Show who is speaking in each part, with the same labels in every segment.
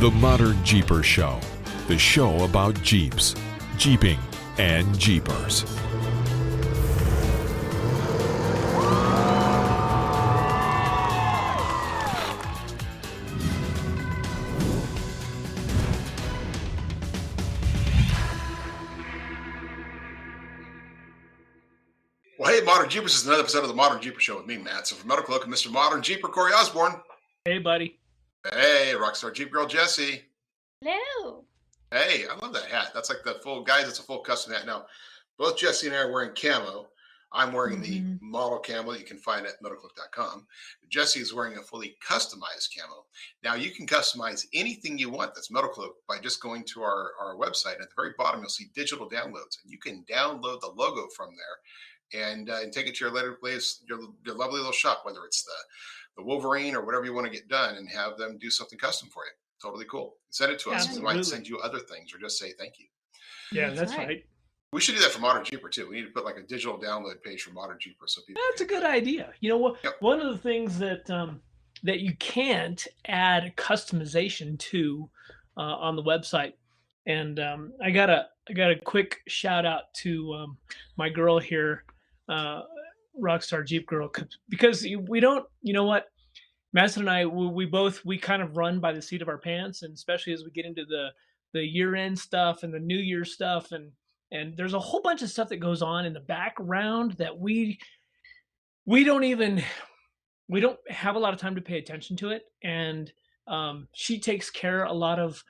Speaker 1: The ModernJeeper Show, the show about Jeeps, Jeeping, and Jeepers.
Speaker 2: Well, hey, Modern Jeepers, is another episode of the ModernJeeper Show with me, Matt. So from Metalcloak and Mr. Modern Jeeper, Corey Osborne.
Speaker 3: Hey, buddy.
Speaker 2: Hey, Rockstar Jeep Girl, Jessy.
Speaker 4: Hello.
Speaker 2: Hey, I love that hat. That's like the full, guys, it's a full custom hat. Now, both Jessy and I are wearing camo. I'm wearing the model camo that you can find at metalcloak.com. Jessy is wearing a fully customized camo. Now, you can customize anything you want that's Metalcloak by just going to our website. At the very bottom, you'll see digital downloads. And you can download the logo from there and take it to your your lovely little shop, whether it's the Wolverine or whatever you want to get done, and have them do something custom for you. Totally cool. Send it to us. We might send you other things or just say thank you.
Speaker 3: Yeah, that's right.
Speaker 2: We should do that for ModernJeeper too. We need to put like a digital download page for ModernJeeper so people.
Speaker 3: That's a good idea. You know what?
Speaker 2: Yep.
Speaker 3: One of the things that that you can't add customization to on the website, and I got a quick shout out to my girl here, Rockstar Jeep Girl, because we don't. You know what? Madison and I, we kind of run by the seat of our pants, and especially as we get into the year-end stuff and the New Year stuff, and there's a whole bunch of stuff that goes on in the background that we don't have a lot of time to pay attention to it. And she takes care a lot of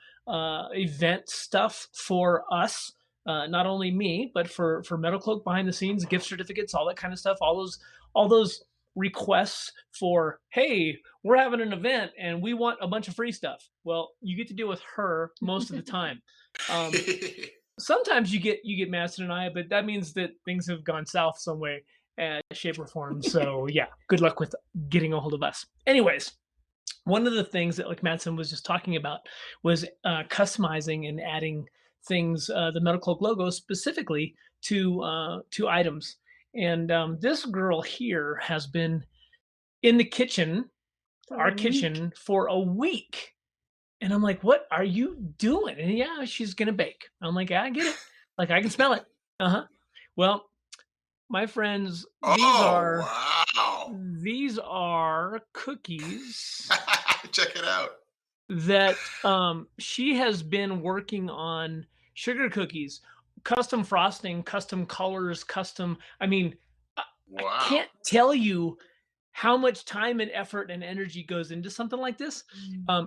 Speaker 3: event stuff for us, not only me, but for Metalcloak behind the scenes, gift certificates, all that kind of stuff, all those requests for, hey, we're having an event and we want a bunch of free stuff. Well, you get to deal with her most of the time. Sometimes you get Madison and I, but that means that things have gone south some way, shape or form. So yeah, good luck with getting a hold of us. Anyways, one of the things that like Madison was just talking about was customizing and adding things, the Metalcloak logo specifically to items. And this girl here has been in the kitchen, kitchen, for a week. And I'm like, what are you doing? And yeah, she's going to bake. I'm like, yeah, I get it. Like, I can smell it. Well, my friends, these are cookies.
Speaker 2: Check it out.
Speaker 3: That she has been working on sugar cookies, custom frosting, custom colors, I mean, I can't tell you how much time and effort and energy goes into something like this.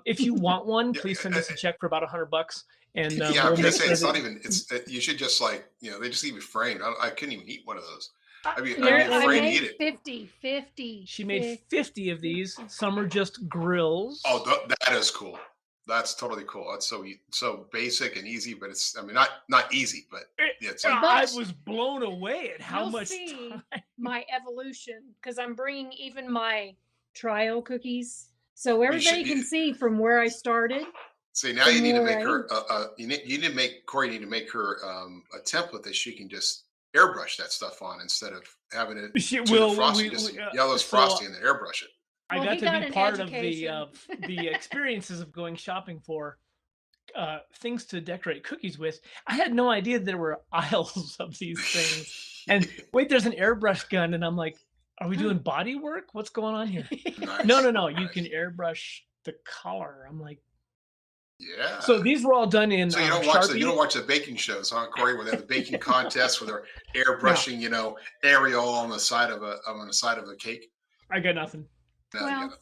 Speaker 3: If you want one, please send us a check for about $100. And
Speaker 2: yeah, I'm gonna say it's not even. You should just they just leave it framed. I couldn't even eat one of those. I mean,
Speaker 4: I
Speaker 2: framed
Speaker 4: made
Speaker 2: to eat it.
Speaker 4: 50.
Speaker 3: She made 50 of these. Some are just grills.
Speaker 2: Oh, that is cool. That's totally cool. That's so basic and easy, but it's not easy, but it's.
Speaker 3: I was blown away at how much
Speaker 4: time. My evolution, because I'm bringing even my trial cookies, so everybody can see from where I started.
Speaker 2: See, now you need to make her. You need to make Corey. You need to make her a template that she can just airbrush that stuff on instead of having it. Yellow's frosty and then airbrush it.
Speaker 3: I got to be part of the experiences of going shopping for things to decorate cookies with. I had no idea there were aisles of these things. And wait, there's an airbrush gun, and I'm like, are we doing body work? What's going on here?
Speaker 2: Nice.
Speaker 3: No.
Speaker 2: Nice.
Speaker 3: You can airbrush the color. I'm like,
Speaker 2: yeah.
Speaker 3: So these were all done in.
Speaker 2: So you don't watch the baking shows, huh, Corey? Where they have the baking contests where they're airbrushing, Ariel on the side of a cake.
Speaker 3: I got nothing.
Speaker 4: Well,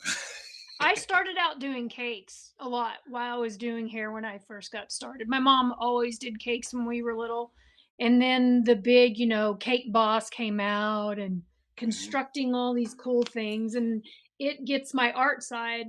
Speaker 4: I started out doing cakes a lot while I was doing hair when I first got started. My mom always did cakes when we were little. And then the big, Cake Boss came out and constructing all these cool things. And it gets my art side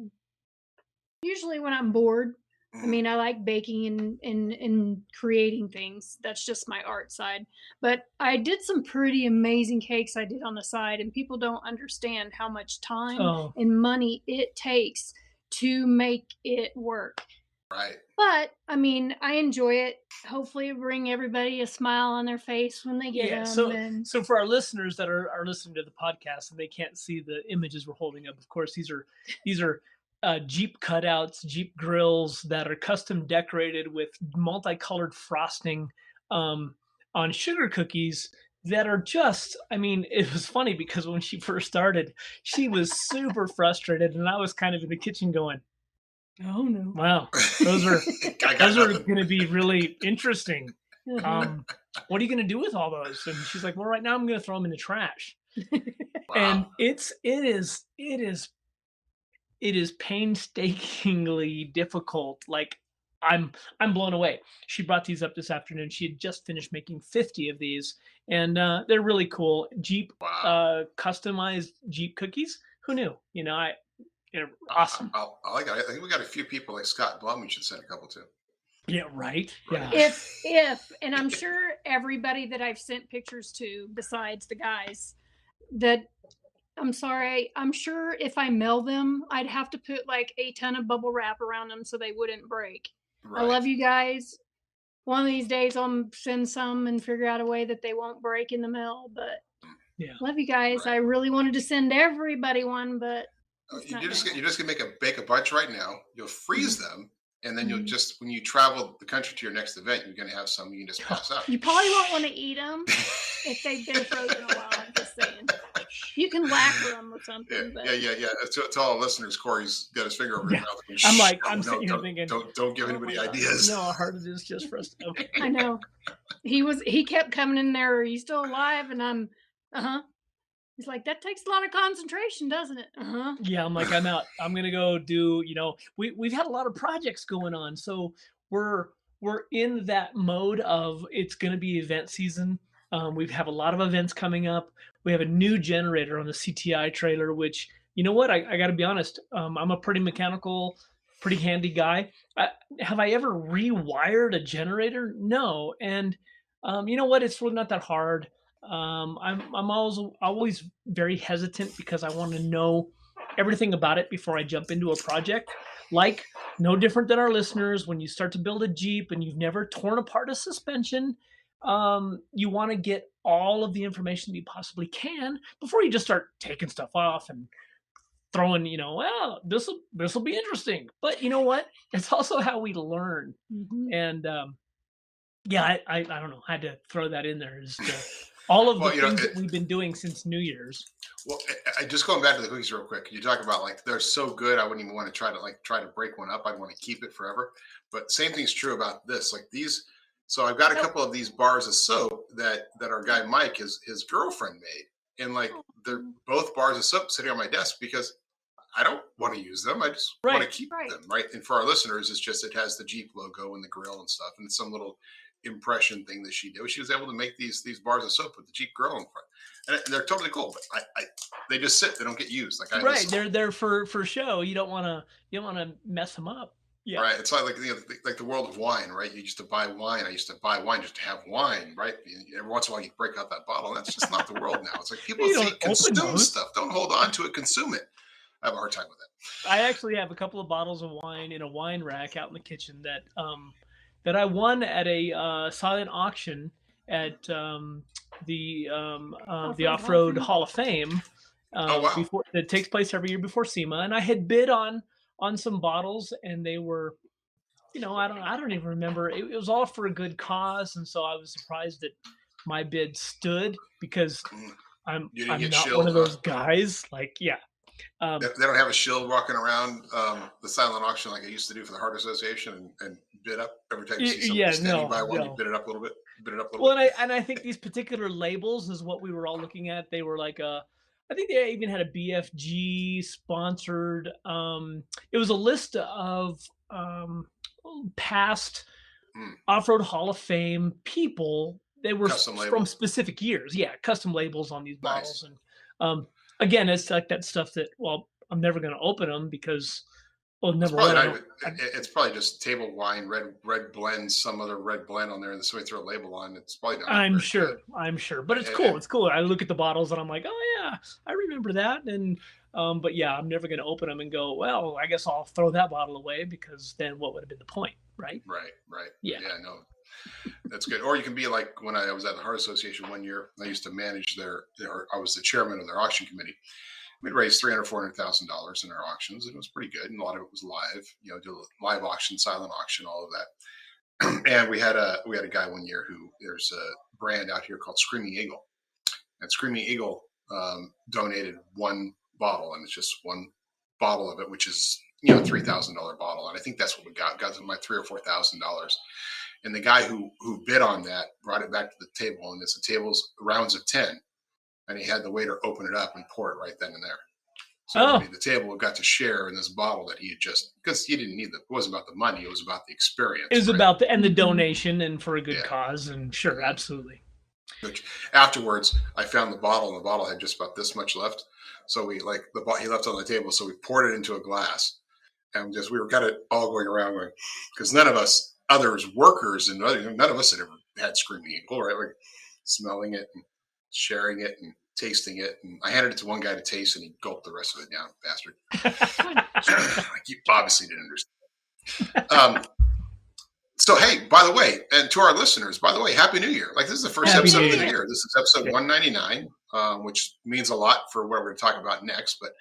Speaker 4: usually when I'm bored. I mean, I like baking and creating things. That's just my art side. But I did some pretty amazing cakes I did on the side, and people don't understand how much time and money it takes to make it work.
Speaker 2: Right.
Speaker 4: But, I mean, I enjoy it. Hopefully bring everybody a smile on their face when they get them.
Speaker 3: So for our listeners that are listening to the podcast and they can't see the images we're holding up, of course, these are Jeep cutouts, Jeep grills that are custom decorated with multicolored frosting on sugar cookies that are just, I mean, it was funny because when she first started, she was super frustrated, and I was kind of in the kitchen going, "Oh no, wow, those are
Speaker 2: I got
Speaker 3: those are
Speaker 2: nothing.
Speaker 3: going to be really interesting.
Speaker 4: Mhm.
Speaker 3: What are you going to do with all those?" And she's like, "Well, right now I'm going to throw them in the trash." And
Speaker 2: Wow.
Speaker 3: it is painstakingly difficult. Like I'm blown away. She brought these up this afternoon. She had just finished making 50 of these, and they're really cool. Jeep
Speaker 2: Wow.
Speaker 3: customized Jeep cookies. Who knew? You know, they're
Speaker 2: I,
Speaker 3: awesome.
Speaker 2: I like it. I think we got a few people like Scott Blum we should send a couple to.
Speaker 3: Yeah, right.
Speaker 2: Right.
Speaker 3: Yeah.
Speaker 4: And I'm sure everybody that I've sent pictures to, besides the guys, that I'm sorry, I'm sure if I mail them, I'd have to put like a ton of bubble wrap around them so they wouldn't break. I
Speaker 2: Right.
Speaker 4: love you guys. One of these days I'll send some and figure out a way that they won't break in the mail, but
Speaker 3: Yeah.
Speaker 4: love you guys.
Speaker 2: Right.
Speaker 4: I really wanted to send everybody one, but it's
Speaker 2: You
Speaker 4: not
Speaker 2: just
Speaker 4: gonna
Speaker 2: you're just gonna bake a bunch right now. You'll freeze
Speaker 4: happen.
Speaker 2: them, and then you'll
Speaker 4: Mhm.
Speaker 2: just when you travel the country to your next event, you're gonna have some you can just pass out.
Speaker 4: You probably won't want to eat them if they've been frozen a while. I'm just saying. You can lacquer them or something, but
Speaker 2: Yeah. To all listeners, Corey's got his finger over his
Speaker 3: Yeah.
Speaker 2: mouth. Going,
Speaker 3: I'm like,
Speaker 2: "Shh,
Speaker 3: I'm
Speaker 2: no,
Speaker 3: sitting here
Speaker 2: don't,
Speaker 3: thinking,
Speaker 2: don't give
Speaker 3: oh
Speaker 2: anybody
Speaker 3: my God,
Speaker 2: ideas."
Speaker 3: you know how hard it is just for us. Okay.
Speaker 4: I know. He kept coming in there, "Are you still alive?" And I'm, uh-huh. He's like, "That takes a lot of concentration, doesn't it?" Uh-huh.
Speaker 3: Yeah, I'm like, I'm out. I'm gonna go do, we've had a lot of projects going on. So we're we're in that mode of it's gonna be event season. We have a lot of events coming up. We have a new generator on the CTI trailer, which you know what? I gotta be honest. I'm a pretty mechanical, pretty handy guy. Have I ever rewired a generator? No. And you know what? It's really not that hard. I'm always very hesitant because I want to know everything about it before I jump into a project. Like no different than our listeners, when you start to build a Jeep and you've never torn apart a suspension, you want to get all of the information that you possibly can before you just start taking stuff off and throwing, well, this will be interesting. But you know what? It's also how we learn.
Speaker 4: Mhm.
Speaker 3: And yeah, I don't know. I had to throw that in there. Just all of the
Speaker 2: Well,
Speaker 3: things that we've been doing since New Year's.
Speaker 2: well, I just going back to the cookies real quick. You talk about like they're so good, I wouldn't even want to try to break one up. I'd want to keep it forever. But same thing's true about this. Like these, so I've got a
Speaker 4: Nope.
Speaker 2: couple of these bars of soap that our guy Mike his girlfriend made, and like they're
Speaker 4: Oh,
Speaker 2: both bars of soap sitting on my desk because I don't want to use them. I just want to
Speaker 3: Right.
Speaker 2: keep
Speaker 4: right.
Speaker 2: them, right? And for our listeners, it's just it has the Jeep logo and the grill and stuff, and it's some little impression thing that she did. She was able to make these bars of soap with the Jeep grill in front, and they're totally cool. But they just sit; they don't get used. Like I have
Speaker 3: Right.
Speaker 2: this,
Speaker 3: They're there for show. You don't want to mess them up. Yeah.
Speaker 2: right? It's like like the world of wine, right? You used to buy wine. I used to buy wine just to have wine, right? Every once in a while, you break out that bottle. That's just not the world now. It's like people
Speaker 3: You
Speaker 2: say
Speaker 3: don't open
Speaker 2: consume
Speaker 3: those.
Speaker 2: stuff. Don't hold on to it. Consume it. I have a hard time with that.
Speaker 3: I actually have a couple of bottles of wine in a wine rack out in the kitchen that I won at a silent auction at the
Speaker 4: Offroad Hall
Speaker 3: Off-Road
Speaker 4: of
Speaker 3: Hall of
Speaker 4: Fame.
Speaker 3: Fame
Speaker 2: Oh wow!
Speaker 3: before that takes place every year before SEMA, and I had bid on some bottles, and they were, I don't even remember. It was all for a good cause, and so I was surprised that my bid stood because
Speaker 2: Mm.
Speaker 3: I'm
Speaker 2: You didn't
Speaker 3: I'm
Speaker 2: get
Speaker 3: not one
Speaker 2: shilled,
Speaker 3: of
Speaker 2: huh?
Speaker 3: those guys. Like, yeah.
Speaker 2: They don't have a shield walking around the silent auction like I used to do for the Heart Association and bid up every time you see somebody
Speaker 3: Yeah,
Speaker 2: standing
Speaker 3: no,
Speaker 2: by one, you
Speaker 3: no.
Speaker 2: bid it up a little bit, bid it up a little
Speaker 3: Well,
Speaker 2: bit.
Speaker 3: and I think these particular labels is what we were all looking at. They were like I think they even had a BFG sponsored. It was a list of past
Speaker 2: Mm.
Speaker 3: Off-Road Hall of Fame people. They were
Speaker 2: Custom
Speaker 3: from
Speaker 2: label,
Speaker 3: specific years. Yeah, custom labels on these bottles.
Speaker 2: nice.
Speaker 3: And again, it's like that stuff that, well, I'm never going to open them because, well,
Speaker 2: It's
Speaker 3: number
Speaker 2: probably
Speaker 3: one,
Speaker 2: not even.
Speaker 3: I
Speaker 2: It's probably just table wine, red blend, some other red blend on there, and somebody throw a label on. It's probably not
Speaker 3: I'm
Speaker 2: very good.
Speaker 3: sure. I'm sure. But it's
Speaker 2: And,
Speaker 3: cool.
Speaker 2: and
Speaker 3: It's cool. I look at the bottles and I'm like, oh yeah, I remember that. And but yeah, I'm never gonna open them and go, well, I guess I'll throw that bottle away because then what would have been the point, right?
Speaker 2: right,
Speaker 3: Yeah.
Speaker 2: yeah, no, that's good. Or you can be like when I was at the Heart Association one year. I used to manage I was the chairman of their auction committee, we'd raised $300,000-$400,000 in our auctions, and it was pretty good. And a lot of it was live, do a live auction, silent auction, all of that. And we had a guy one year who, there's a brand out here called Screaming Eagle, and Screaming Eagle donated one bottle, and it's just one bottle of it, which is $3,000 bottle, and I think that's what we got my $3,000 or $4,000. And the guy who bid on that brought it back to the table, and it's the table's rounds of 10, and he had the waiter open it up and pour it right then and there. So the table got to share in this bottle that he had just, because he didn't need it wasn't about the money, it was about the experience.
Speaker 3: It was about the donation and for a good cause, and sure, absolutely.
Speaker 2: Which afterwards, I found the bottle, and the bottle had just about this much left. So he left it on the table, so we poured it into a glass, and we were kind of all going around, because none of us others workers and none of us had ever had Screaming Eagle, right? Like smelling it and sharing it and tasting it, and I handed it to one guy to taste, and he gulped the rest of it down, bastard. Like, you obviously didn't understand. So, hey, by the way, and to our listeners, by the way, Happy New Year. Like, this is the first episode of the year. This is episode 199, which means a lot for what we're going to talk about next. But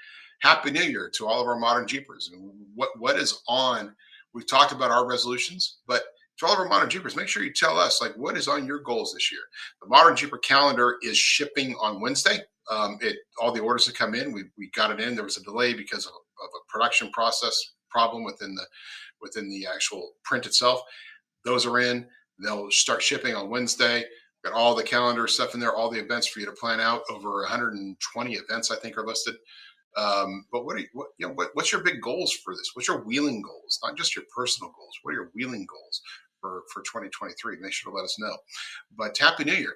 Speaker 2: Happy New Year to all of our Modern Jeepers. What is on? We've talked about our resolutions, but to all of our Modern Jeepers, make sure you tell us, like, what is on your goals this year? The Modern Jeeper calendar is shipping on Wednesday. All the orders that come in, we got it in. There was a delay because of a production process problem within the actual print itself. Those are in. They'll start shipping on Wednesday. Got all the calendar stuff in there, all the events for you to plan out. Over 120 events, I think, are listed. But what's your big goals for this? What's your wheeling goals? Not just your personal goals. What are your wheeling goals for 2023? Make sure to let us know. But Happy New Year.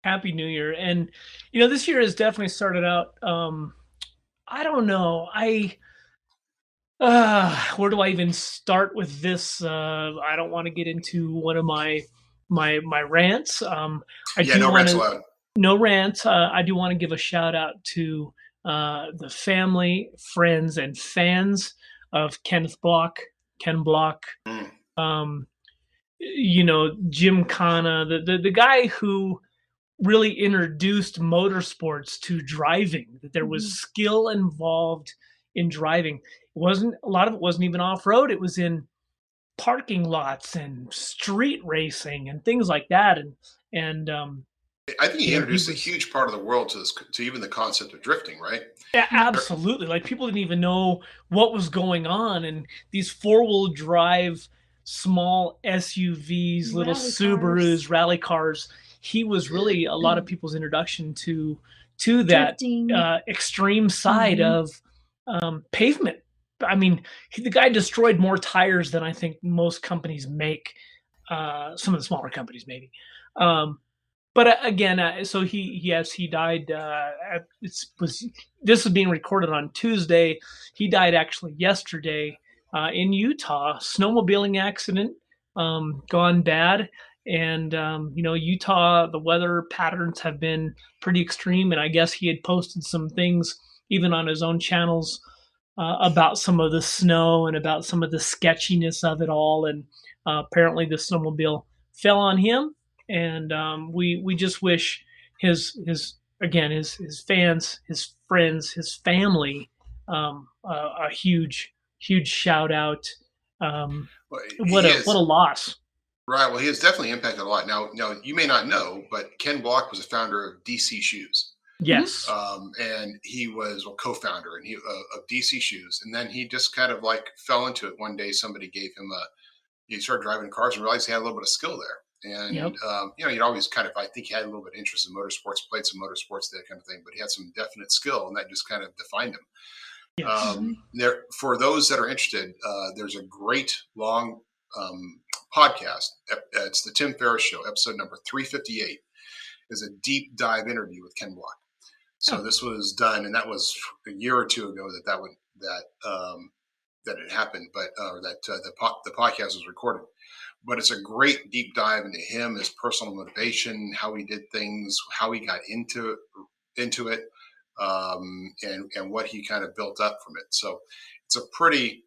Speaker 3: Happy New Year. And, this year has definitely started out, I don't know. Where do I even start with this? I don't want to get into one of my rants.
Speaker 2: No rants allowed.
Speaker 3: No rants. I do want to give a shout out to the family, friends, and fans of Ken Block, Gymkhana, the guy who really introduced motorsports to driving, that there was skill involved in driving. A lot of it wasn't even off-road. It was in parking lots and street racing and things like that. And
Speaker 2: I think he introduced a huge part of the world to even the concept of drifting, right?
Speaker 3: Yeah, absolutely. Like, people didn't even know what was going on, and these four-wheel drive small SUVs, little Subarus, rally cars. He was really a lot of people's introduction to that extreme side of pavement. I mean, the guy destroyed more tires than I think most companies make. Some of the smaller companies, maybe. But again, so he died. This was being recorded on Tuesday. He died actually yesterday in Utah. Snowmobiling accident, gone bad. And Utah, the weather patterns have been pretty extreme. And I guess he had posted some things even on his own channels about some of the snow and about some of the sketchiness of it all. And apparently the snowmobile fell on him. And we just wish his fans, his friends, his family a huge shout out. What a loss.
Speaker 2: Right. Well, he has definitely impacted a lot. Now you may not know, but Ken Block was a founder of DC Shoes.
Speaker 3: Yes.
Speaker 2: And he was a co-founder of DC Shoes, and then he just kind of like fell into it. One day, somebody gave him he started driving cars and realized he had a little bit of skill there. And, he'd always I think he had a little bit of interest in motorsports, played some motorsports, that kind of thing, but he had some definite skill, and that just kind of defined him. Yes. For those that are interested, there's a great long podcast. It's the Tim Ferriss Show, episode number 358, is a deep dive interview with Ken Block. So this was done, and that was a year or two ago that it happened, but the podcast was recorded. But it's a great deep dive into him, his personal motivation, how he did things, how he got into it, and what he kind of built up from it. So it's a pretty.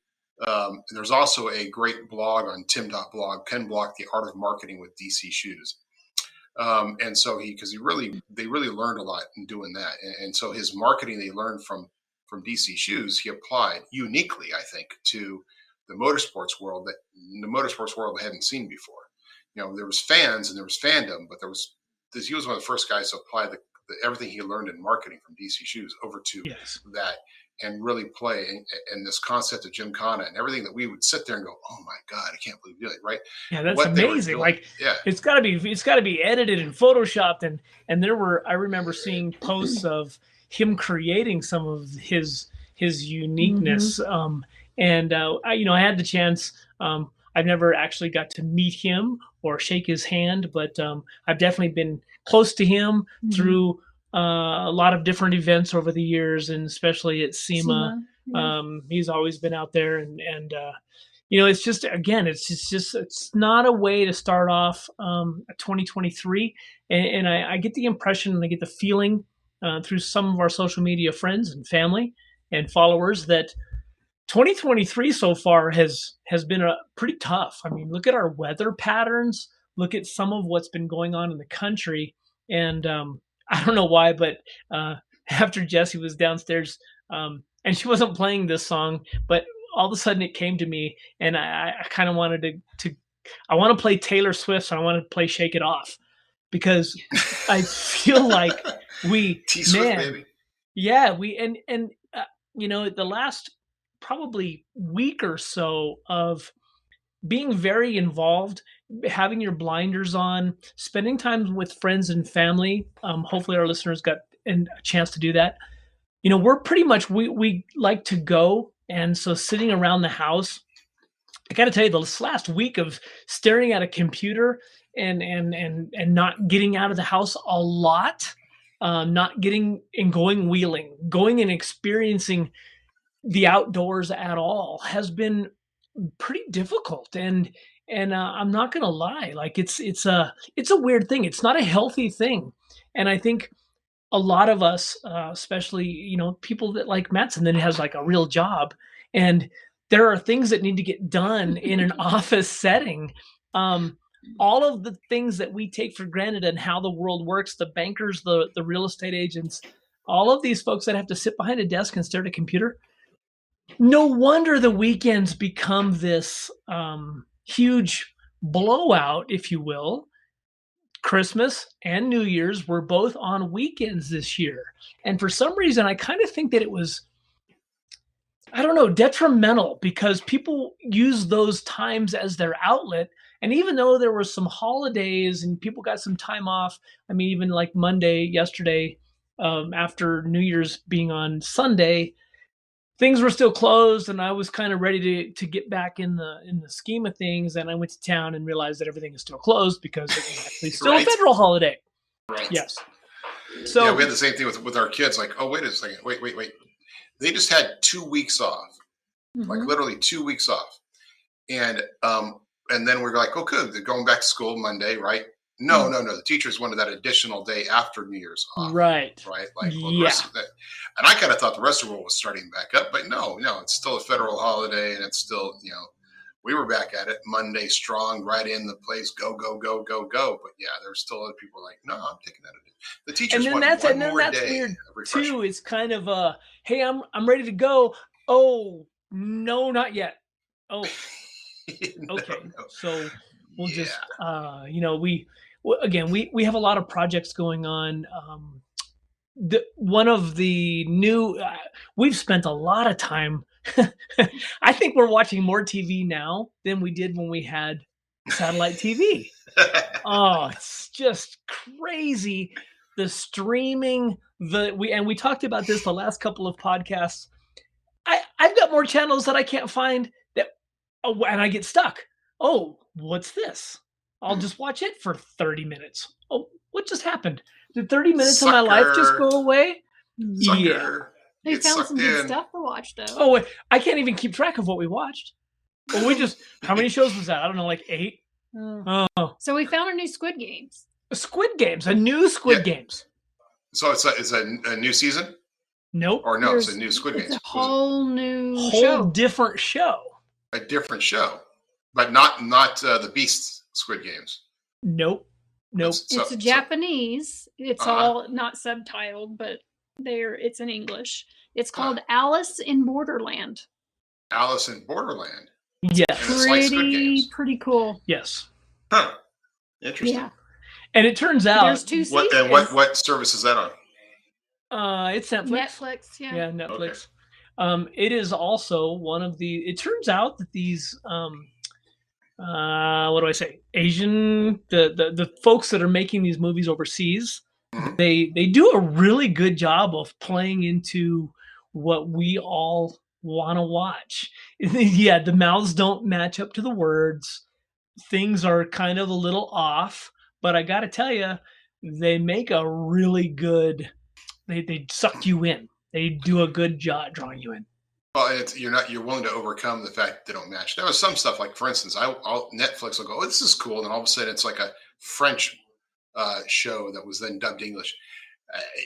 Speaker 2: There's also a great blog on tim.blog, Ken Block, The Art of Marketing with DC Shoes. And so they really learned a lot in doing that. And so his marketing they learned from DC Shoes, he applied uniquely, I think, to the motorsports world that the motorsports world hadn't seen before. There was fans and there was fandom, but he was one of the first guys to apply everything he learned in marketing from DC Shoes over to that, and really play in this concept of Gymkhana and everything that we would sit there and go, oh my God, I can't believe you did it, right?
Speaker 3: Yeah, that's amazing. Like, it's got to be edited and photoshopped, and I remember seeing posts of him creating some of his uniqueness. And I had the chance. I've never actually got to meet him or shake his hand, but I've definitely been close to him through a lot of different events over the years, and especially at SEMA. He's always been out there, and it's just, again, it's not a way to start off 2023. And I get the impression and I get the feeling through some of our social media friends and family and followers that 2023 so far has been pretty tough. I mean, look at our weather patterns, look at some of what's been going on in the country. And I don't know why, but after Jessy was downstairs, and she wasn't playing this song, but all of a sudden it came to me, and I kind of wanted I want to play Taylor Swift's, and I want to play Shake It Off, because I feel like
Speaker 2: T-Swift, baby.
Speaker 3: Yeah, the last probably week or so of being very involved, having your blinders on, spending time with friends and family. Hopefully our listeners got a chance to do that. We're pretty much, we like to go. And so sitting around the house, I got to tell you, this last week of staring at a computer and not getting out of the house a lot, not getting and going wheeling, going and experiencing the outdoors at all has been pretty difficult. And I'm not going to lie, like it's a weird thing. It's not a healthy thing. And I think a lot of us, especially, people that like Mattson that has like a real job, and there are things that need to get done in an office setting. All of the things that we take for granted and how the world works, the bankers, the real estate agents, all of these folks that have to sit behind a desk and stare at a computer. No wonder the weekends become this huge blowout, if you will. Christmas and New Year's were both on weekends this year. And for some reason, I kind of think that it was, I don't know, detrimental, because people use those times as their outlet. And even though there were some holidays and people got some time off, I mean, even like Monday, yesterday, after New Year's being on Sunday, things were still closed, and I was kind of ready to get back in the scheme of things. And I went to town and realized that everything is still closed because it was actually still a federal holiday.
Speaker 2: Right.
Speaker 3: Yes. So
Speaker 2: yeah, we had the same thing with our kids. Like, oh, wait a second, wait. They just had 2 weeks off, like literally 2 weeks off, and then we're like, oh, good, they're going back to school Monday, right? No. The teachers wanted that additional day after New Year's off. Right. Like, well, the rest of that. And I kind of thought the rest of the world was starting back up, but no, it's still a federal holiday, and it's still, we were back at it Monday strong, right in the place, go. But yeah, there's still other people like, no, I'm taking that. The teachers want one more day of refreshment.
Speaker 3: Too. It's kind of hey, I'm ready to go. Oh, no, not yet. Oh, okay. No. So we'll just, we have a lot of projects going on. One of the new, we've spent a lot of time. I think we're watching more TV now than we did when we had satellite TV. Oh, it's just crazy. The streaming, we talked about this the last couple of podcasts. I've got more channels that I can't find and I get stuck. Oh, what's this? I'll just watch it for 30 minutes. Oh, what just happened? Did 30 minutes of my life just go away?
Speaker 2: Sucker.
Speaker 3: Yeah.
Speaker 4: They found some good stuff to watch, though.
Speaker 3: Oh, wait, I can't even keep track of what we watched. Well, how many shows was that? I don't know, like 8? Oh.
Speaker 4: So we found a new Squid Games.
Speaker 3: A new Squid Games.
Speaker 2: So it's a new season?
Speaker 3: Nope.
Speaker 2: Or no, it's a new Squid Games.
Speaker 4: It's a whole show.
Speaker 3: Different show.
Speaker 2: A different show. But not the Beast Squid Games.
Speaker 3: Nope. Nope.
Speaker 4: It's Japanese. It's
Speaker 2: Uh-huh.
Speaker 4: all not subtitled, but it's in English. It's called Alice in Borderland.
Speaker 2: Alice in Borderland.
Speaker 3: Yes.
Speaker 2: And it's like Squid Games.
Speaker 4: Pretty cool.
Speaker 3: Yes.
Speaker 2: Huh. Interesting.
Speaker 4: Yeah.
Speaker 3: And it turns out
Speaker 4: There's 2 seasons.
Speaker 2: What service is that on?
Speaker 3: it's Netflix.
Speaker 4: Netflix, yeah.
Speaker 3: Yeah, Netflix. Okay. It is also one of the. It turns out that these, what do I say? Asian, the folks that are making these movies overseas, they do a really good job of playing into what we all want to watch. Yeah, the mouths don't match up to the words. Things are kind of a little off, but I got to tell you, they make a really good. They suck you in. They do a good job drawing you in.
Speaker 2: Well, you're willing to overcome the fact that they don't match. There was some stuff like, for instance, Netflix will go, "Oh, this is cool," and then all of a sudden it's like a French show that was then dubbed English.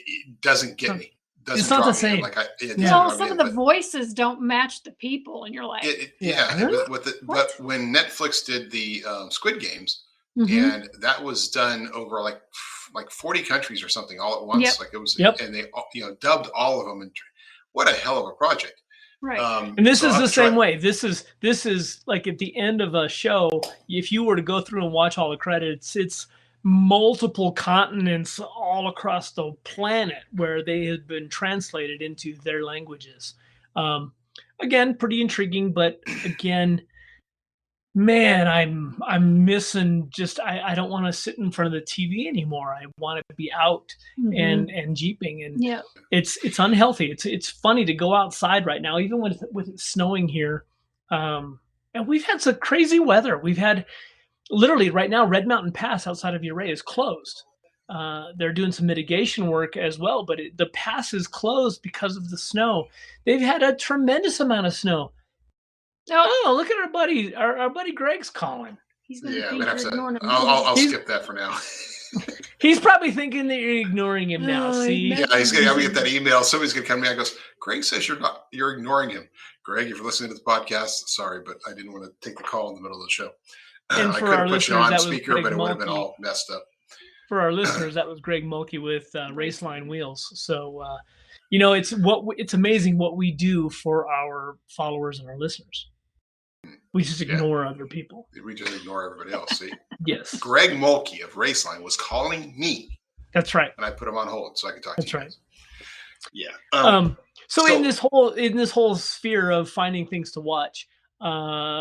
Speaker 2: It doesn't get me.
Speaker 3: It's not the same.
Speaker 4: Some of the voices don't match the people, and you're like,
Speaker 2: but when Netflix did the Squid Games, and that was done over like 40 countries or something all at once. Like it was, and they dubbed all of them. And what a hell of a project!
Speaker 4: Right.
Speaker 3: And this is the same way. This is like at the end of a show. If you were to go through and watch all the credits, it's multiple continents all across the planet where they have been translated into their languages. Again, pretty intriguing, but again, man, I'm missing just I don't want to sit in front of the TV anymore. I want to be out and jeeping, and it's unhealthy. It's funny to go outside right now, even with it snowing here. And we've had some crazy weather. We've had literally right now, Red Mountain Pass outside of Ouray is closed. They're doing some mitigation work as well, but the pass is closed because of the snow. They've had a tremendous amount of snow. Oh, look at our buddy Greg's calling.
Speaker 4: He's going to
Speaker 2: think you're ignoring him. I'll skip that for now.
Speaker 3: He's probably thinking that you're ignoring him now. See?
Speaker 2: Yeah, he's going to get that email. Somebody's going to come to me and goes, "Greg says you're ignoring him." Greg, if you're listening to the podcast, sorry, but I didn't want to take the call in the middle of the show.
Speaker 3: And
Speaker 2: I could have put you on speaker, but it would have been all messed up.
Speaker 3: For our listeners, that was Greg Mulkey with Raceline Wheels. So, it's amazing what we do for our followers and our listeners. We just ignore other people.
Speaker 2: We just ignore everybody else. See?
Speaker 3: Yes.
Speaker 2: Greg Mulkey of Raceline was calling me.
Speaker 3: That's right.
Speaker 2: And I put him on hold so I could talk to you.
Speaker 3: That's right.
Speaker 2: Yeah.
Speaker 3: So in this whole sphere of finding things to watch, the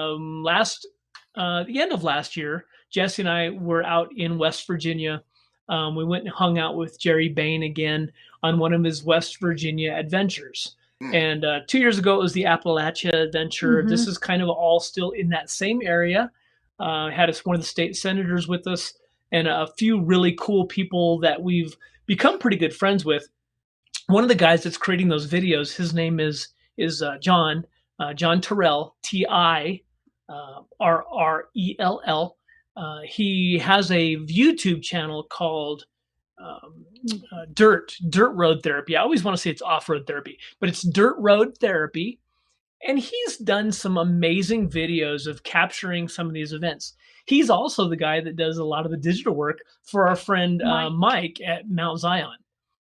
Speaker 3: end of last year, Jessy and I were out in West Virginia. We went and hung out with Jerry Bain again on one of his West Virginia adventures. And 2 years ago, it was the Appalachia adventure. This is kind of all still in that same area. Had one of the state senators with us and a few really cool people that we've become pretty good friends with. One of the guys that's creating those videos, his name is John Terrell, TIRRELL. He has a YouTube channel called Dirt Road Therapy. I always want to say it's Off-Road Therapy, but it's Dirt Road Therapy. And he's done some amazing videos of capturing some of these events. He's also the guy that does a lot of the digital work for our friend Mike at Mount Zion.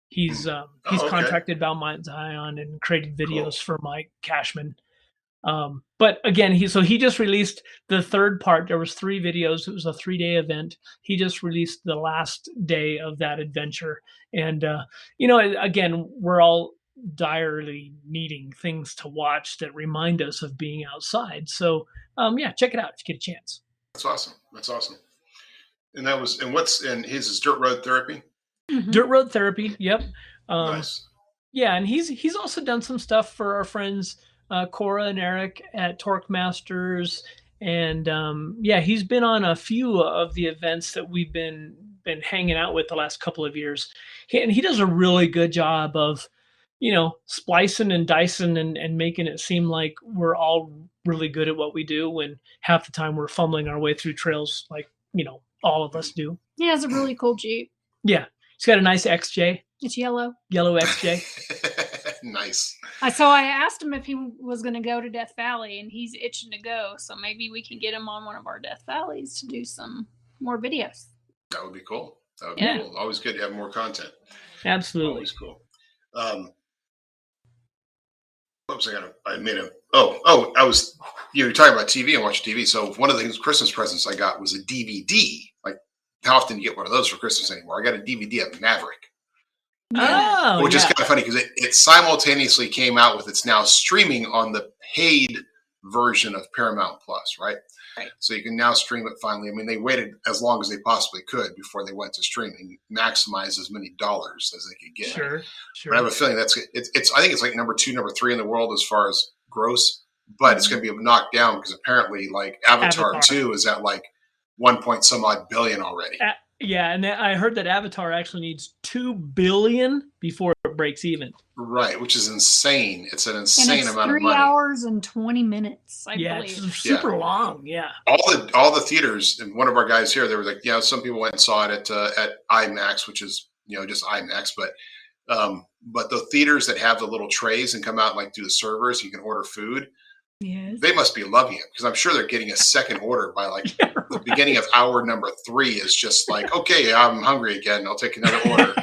Speaker 3: He's contracted by Mount Zion and created videos for Mike Cashman. But again, he just released the third part. There was 3 videos. It was a 3-day event. He just released the last day of that adventure. And, again, we're all direly needing things to watch that remind us of being outside. So, check it out if you get a chance.
Speaker 2: That's awesome. And his is Dirt Road Therapy?
Speaker 3: Dirt Road Therapy. Yep.
Speaker 2: Nice.
Speaker 3: Yeah. And he's also done some stuff for our friends, Cora and Eric at Torque Masters. And he's been on a few of the events that we've been hanging out with the last couple of years. He does a really good job of, splicing and dicing and making it seem like we're all really good at what we do when half the time we're fumbling our way through trails like, all of us do.
Speaker 4: He has a really cool Jeep.
Speaker 3: Yeah. He's got a nice XJ.
Speaker 4: It's yellow.
Speaker 3: Yellow XJ.
Speaker 2: Nice.
Speaker 4: So I asked him if he was going to go to Death Valley, and he's itching to go. So maybe we can get him on one of our Death Valleys to do some more videos.
Speaker 2: That would be cool. That would be cool. Always good to have more content.
Speaker 3: Absolutely.
Speaker 2: Always cool. What was I gonna? I made a. I was. You were talking about TV and watching TV. So one of the Christmas presents I got was a DVD. Like, how often do you get one of those for Christmas anymore? I got a DVD of Maverick.
Speaker 3: Oh,
Speaker 2: which is kind of funny because it simultaneously came out with it's now streaming on the paid version of Paramount Plus, right? So you can now stream it finally. I mean, they waited as long as they possibly could before they went to streaming, maximize as many dollars as they could get.
Speaker 3: Sure.
Speaker 2: But I have a feeling it's I think it's like number 2, number 3 in the world as far as gross, but it's going to be knocked down because apparently like Avatar 2 is at like 1 point some odd billion already.
Speaker 3: Yeah, and I heard that Avatar actually needs 2 billion before it breaks even.
Speaker 2: Right, which is insane. It's an insane amount of money.
Speaker 4: 3 hours and 20 minutes, I believe.
Speaker 3: It's super long. Yeah.
Speaker 2: All the theaters, and one of our guys here, they were like, some people went and saw it at IMAX, which is just IMAX, but the theaters that have the little trays and come out and like do the servers, you can order food.
Speaker 4: Yes.
Speaker 2: They must be loving it because I'm sure they're getting a second order by like the beginning of hour number 3 is just like, okay, I'm hungry again. I'll take another order.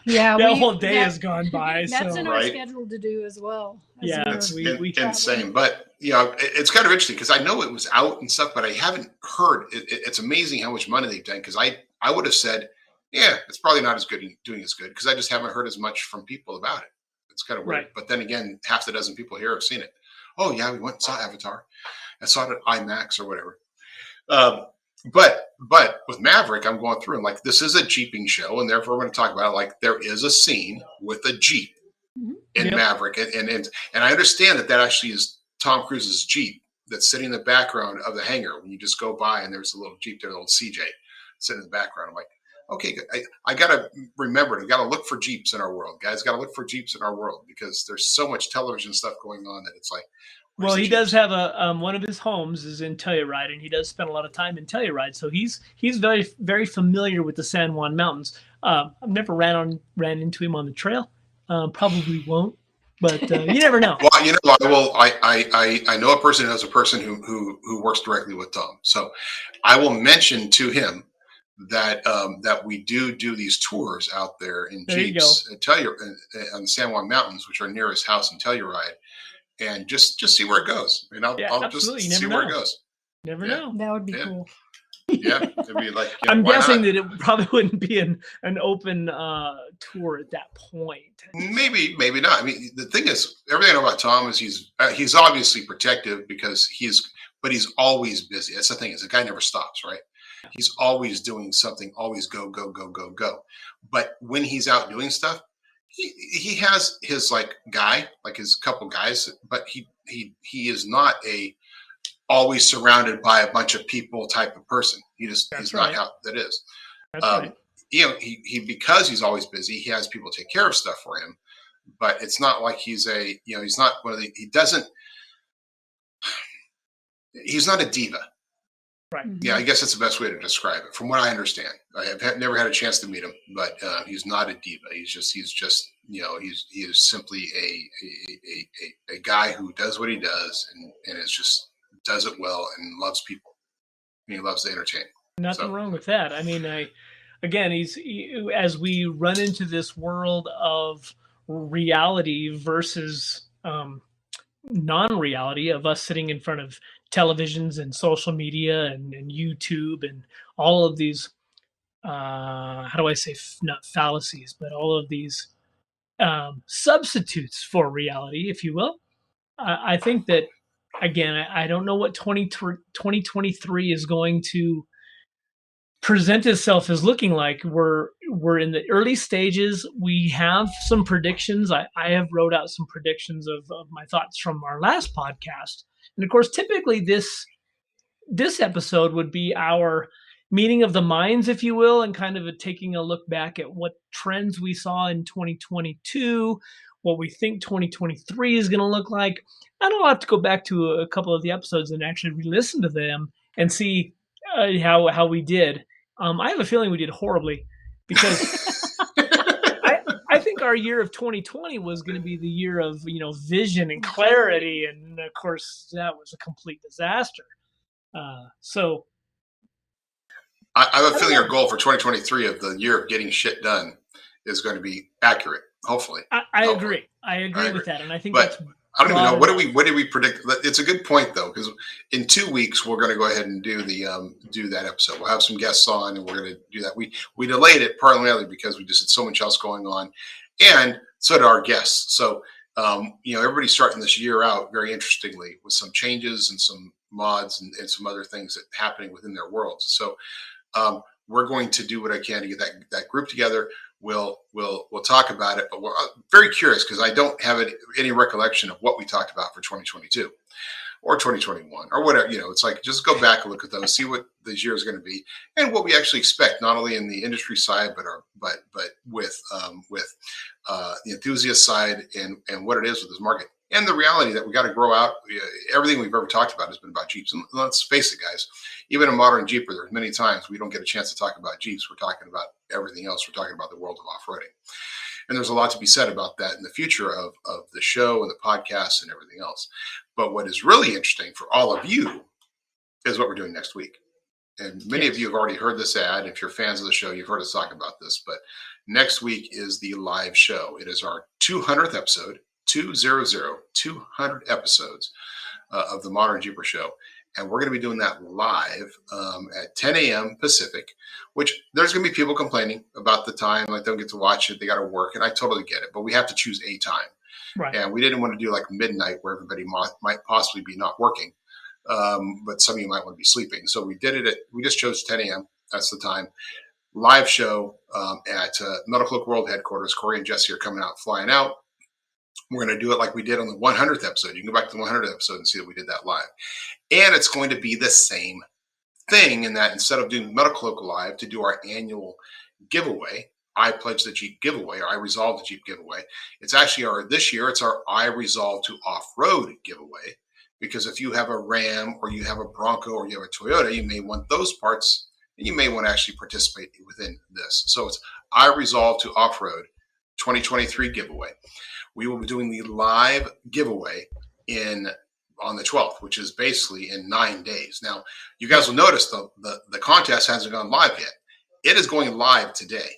Speaker 3: The whole day has gone by.
Speaker 4: That's in our schedule to do as well.
Speaker 2: It's insane. But it's kind of interesting because I know it was out and stuff, but I haven't heard. It's amazing how much money they've done because I would have said, it's probably not as good doing as good because I just haven't heard as much from people about it. It's kind of weird. But then again, half the dozen people here have seen it. Oh yeah, we went and saw Avatar. I saw it at IMAX or whatever. But with Maverick, I'm going through and like this is a Jeeping show, and therefore we're going to talk about it. Like there is a scene with a Jeep in Maverick, and I understand that actually is Tom Cruise's Jeep that's sitting in the background of the hangar when you just go by, and there's a little Jeep there, a little CJ sitting in the background. I'm like, okay, I got to remember it. I got to look for Jeeps in our world, guys. Got to look for Jeeps in our world because there's so much television stuff going on that it's like.
Speaker 3: Well, he does have a one of his homes is in Telluride, and he does spend a lot of time in Telluride, so he's very very familiar with the San Juan Mountains. I've never ran into him on the trail. Probably won't, but you never know.
Speaker 2: Well, I know a person who knows a person who works directly with Tom, so I will mention to him that we do these tours out there in Jeeps on the San Juan Mountains, which are near his house in Telluride. And just see where it goes. And I'll just see where it goes.
Speaker 3: Never know.
Speaker 4: That would be cool.
Speaker 2: Yeah, it'd be like.
Speaker 3: I'm guessing that it probably wouldn't be an open tour at that point.
Speaker 2: Maybe not. I mean, the thing is, everything I know about Tom is he's obviously protective because he's always busy. That's the thing is the guy never stops, right? He's always doing something. Always go. But when he's out doing stuff. He has his his couple guys, but he is not a always surrounded by a bunch of people type of person. He's not how that is.
Speaker 3: That's right.
Speaker 2: He because he's always busy, he has people take care of stuff for him, but it's not like he's not one of the he's not a diva.
Speaker 3: Right.
Speaker 2: Yeah, I guess that's the best way to describe it. From what I understand, I have never had a chance to meet him, but he's not a diva. He is simply a guy who does what he does and is just does it well and loves people. And he loves to entertain.
Speaker 3: Nothing wrong with that. I mean, as we run into this world of reality versus non-reality of us sitting in front of televisions and social media and YouTube and all of these how do I say not fallacies, but all of these substitutes for reality, if you will. I think that again, I don't know what 2023 is going to present itself as looking like. We're in the early stages. We have some predictions. I have wrote out some predictions of my thoughts from our last podcast. And of course, typically this episode would be our meeting of the minds, if you will, and kind of taking a look back at what trends we saw in 2022, what we think 2023 is going to look like. And I'll have to go back to a couple of the episodes and actually re-listen to them and see how we did. I have a feeling we did horribly because I think our year of 2020 was going to be the year of vision and clarity, and of course that was a complete disaster. So
Speaker 2: I have a feeling our goal for 2023 of the year of getting shit done is going to be accurate. Hopefully.
Speaker 3: I agree. I agree with that. And I think that's,
Speaker 2: I don't even know. What did we predict? It's a good point though, because in 2 weeks we're going to go ahead and do do that episode. We'll have some guests on, and we're going to do that. We delayed it partly because we just had so much else going on, and so did our guests. So everybody's starting this year out very interestingly with some changes and some mods and some other things that are happening within their worlds. So we're going to do what I can to get that group together. We'll talk about it, but we're very curious because I don't have any recollection of what we talked about for 2022 or 2021 or whatever. It's like, just go back and look at those, see what this year is going to be and what we actually expect, not only in the industry side, but with the enthusiast side and what it is with this market. And the reality that we got to grow out. Everything we've ever talked about has been about Jeeps. And let's face it, guys, even a modern Jeeper, there's many times we don't get a chance to talk about Jeeps. We're talking about everything else. We're talking about the world of off-roading. And there's a lot to be said about that in the future of the show and the podcast and everything else. But what is really interesting for all of you is what we're doing next week. And many of you have already heard this ad. If you're fans of the show, you've heard us talk about this. But next week is the live show. It is our 200th episode. 200 episodes of the ModernJeeper Show. And we're going to be doing that live at 10 a.m. Pacific, which there's going to be people complaining about the time, like they don't get to watch it, they got to work, and I totally get it. But we have to choose a time. Right. And we didn't want to do like midnight where everybody might possibly be not working, but some of you might want to be sleeping. So we just chose 10 a.m. That's the time. Live show at Metalcloak World Headquarters. Corey and Jessy are flying out. We're going to do it like we did on the 100th episode. You can go back to the 100th episode and see that we did that live. And it's going to be the same thing in that instead of doing Metalcloak live to do our annual giveaway, I Pledge the Jeep giveaway, or I Resolve the Jeep giveaway. It's actually this year, it's our I Resolve to Off-Road giveaway. Because if you have a Ram or you have a Bronco or you have a Toyota, you may want those parts and you may want to actually participate within this. So it's I Resolve to Off-Road 2023 giveaway. We will be doing the live giveaway on the 12th, which is basically in 9 days. Now, you guys will notice the contest hasn't gone live yet. It is going live today.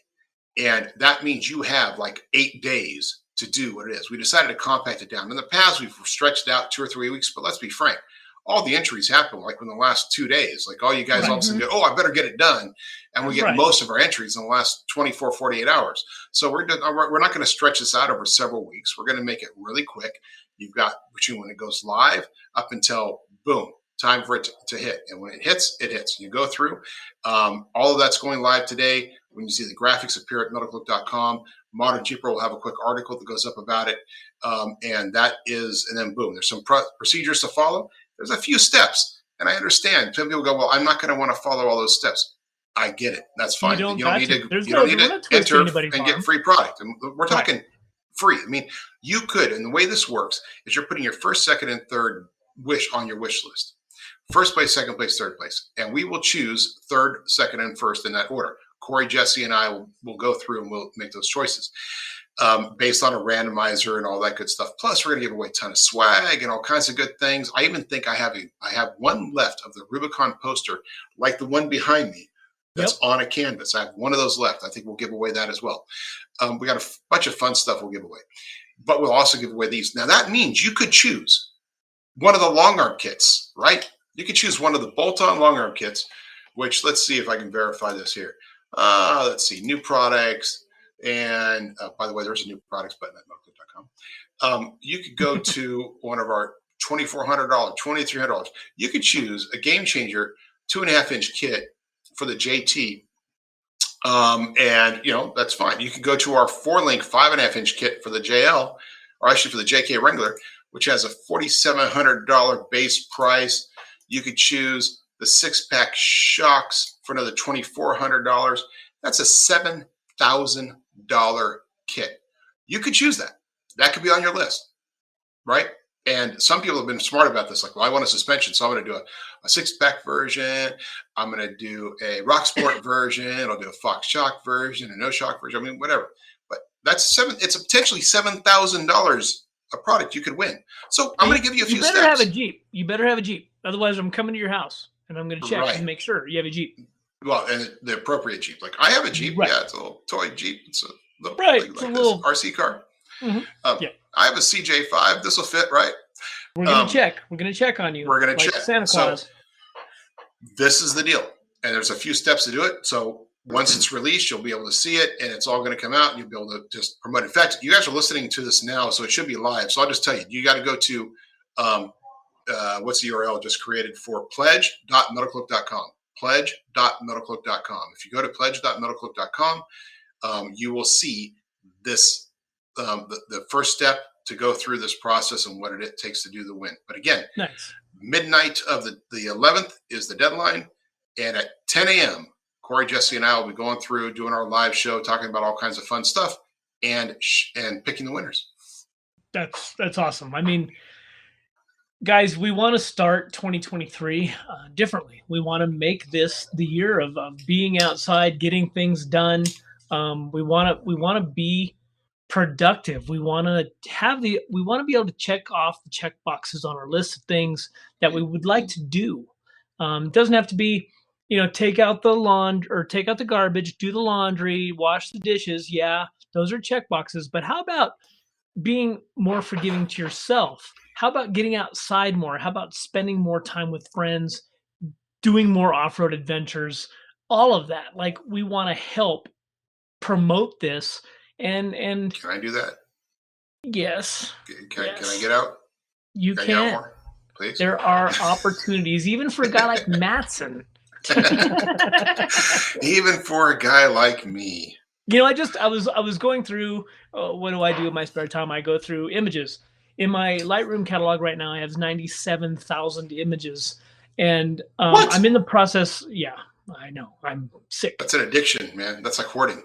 Speaker 2: And that means you have like 8 days to do what it is. We decided to compact it down. In the past, we've stretched out 2 or 3 weeks, but let's be frank. All the entries happen like in the last 2 days. Like all you guys all of a sudden go, oh, I better get it done. And we get most of our entries in the last 24, 48 hours. So we're not going to stretch this out over several weeks. We're going to make it really quick. You've got between when it goes live up until boom, time for it to hit. And when it hits, it hits. You go through. All of that's going live today. When you see the graphics appear at metalcloak.com, ModernJeeper will have a quick article that goes up about it. And then boom, there's some procedures to follow. There's a few steps, and I understand. Some people go, well, I'm not going to want to follow all those steps. I get it. That's fine. You don't need to enter and get free product. And we're talking free. I mean, you could, and the way this works is you're putting your first, second, and third wish on your wish list. First place, second place, third place. And we will choose third, second, and first in that order. Corey, Jessy, and I will go through and we'll make those choices. Based on a randomizer and all that good stuff. Plus, we're going to give away a ton of swag and all kinds of good things. I even think I have one left of the Rubicon poster, like the one behind me, that's on a canvas. I have one of those left. I think we'll give away that as well. We got a bunch of fun stuff we'll give away. But we'll also give away these. Now, that means you could choose one of the long arm kits, right? You could choose one of the bolt-on long arm kits, which let's see if I can verify this here. Let's see, new products. And by the way, there's a new products button at metalcloak.com. You could go to one of our $2,400, $2,300. You could choose a Game Changer 2.5-inch kit for the JT. And, that's fine. You could go to our 4-link 5.5-inch kit for the JL, or actually for the JK Wrangler, which has a $4,700 base price. You could choose the 6-pack shocks for another $2,400. That's a $7,000 kit. You could choose that. That could be on your list, right? And some people have been smart about this. Like, well, I want a suspension, so I'm going to do a 6-pack version. I'm going to do a Rock Sport version. I'll do a Fox shock version, a no shock version. I mean, whatever. But it's potentially $7,000 a product you could win. So I'm going to give you a few steps.
Speaker 3: You better have a Jeep. You better have a Jeep. Otherwise, I'm coming to your house and I'm going to check and make sure you have a Jeep.
Speaker 2: Well, and the appropriate Jeep. Like I have a Jeep.
Speaker 3: Right.
Speaker 2: Yeah, it's a little toy Jeep. It's a little
Speaker 3: Right.
Speaker 2: like
Speaker 3: It's a
Speaker 2: this
Speaker 3: little
Speaker 2: RC car.
Speaker 3: Mhm. Yeah.
Speaker 2: I have a CJ5. This will fit, right?
Speaker 3: We're gonna check. We're gonna check on you.
Speaker 2: We're gonna
Speaker 3: like
Speaker 2: check.
Speaker 3: Santa Claus.
Speaker 2: So this is the deal, and there's a few steps to do it. So once it's released, you'll be able to see it, and it's all going to come out, and you'll be able to just promote it. In fact, you guys are listening to this now, so it should be live. So I'll just tell you, you got to go to what's the URL just created for pledge.metalcloak.com. Pledge.metalcloak.com. If you go to pledge.metalcloak.com, you will see this the first step to go through this process and what it takes to do the win. But again,
Speaker 3: Nice.
Speaker 2: midnight of the 11th is the deadline, and at 10 a.m. Corey, Jesse, and I will be going through, doing our live show, talking about all kinds of fun stuff, and picking the winners.
Speaker 3: That's awesome. I mean, guys, we want to start 2023 differently. We want to make this the year of being outside, getting things done. We want to be productive. We want to be able to check off the check boxes on our list of things that we would like to do. It doesn't have to be, take out the laundry or take out the garbage, do the laundry, wash the dishes. Yeah, those are check boxes. But how about being more forgiving to yourself? How about getting outside more? How about spending more time with friends, doing more off-road adventures? All of that. Like, we want to help promote this. And
Speaker 2: Can I do that?
Speaker 3: Yes.
Speaker 2: Can I get out?
Speaker 3: You
Speaker 2: Can I
Speaker 3: can.
Speaker 2: get out more, please?
Speaker 3: There are opportunities, even for a guy like Mattson.
Speaker 2: Even for a guy like me.
Speaker 3: I was going through, what do I do in my spare time? I go through images. In my Lightroom catalog right now, I have 97,000 images. And I'm in the process. Yeah, I know. I'm sick.
Speaker 2: That's an addiction, man. That's like hoarding.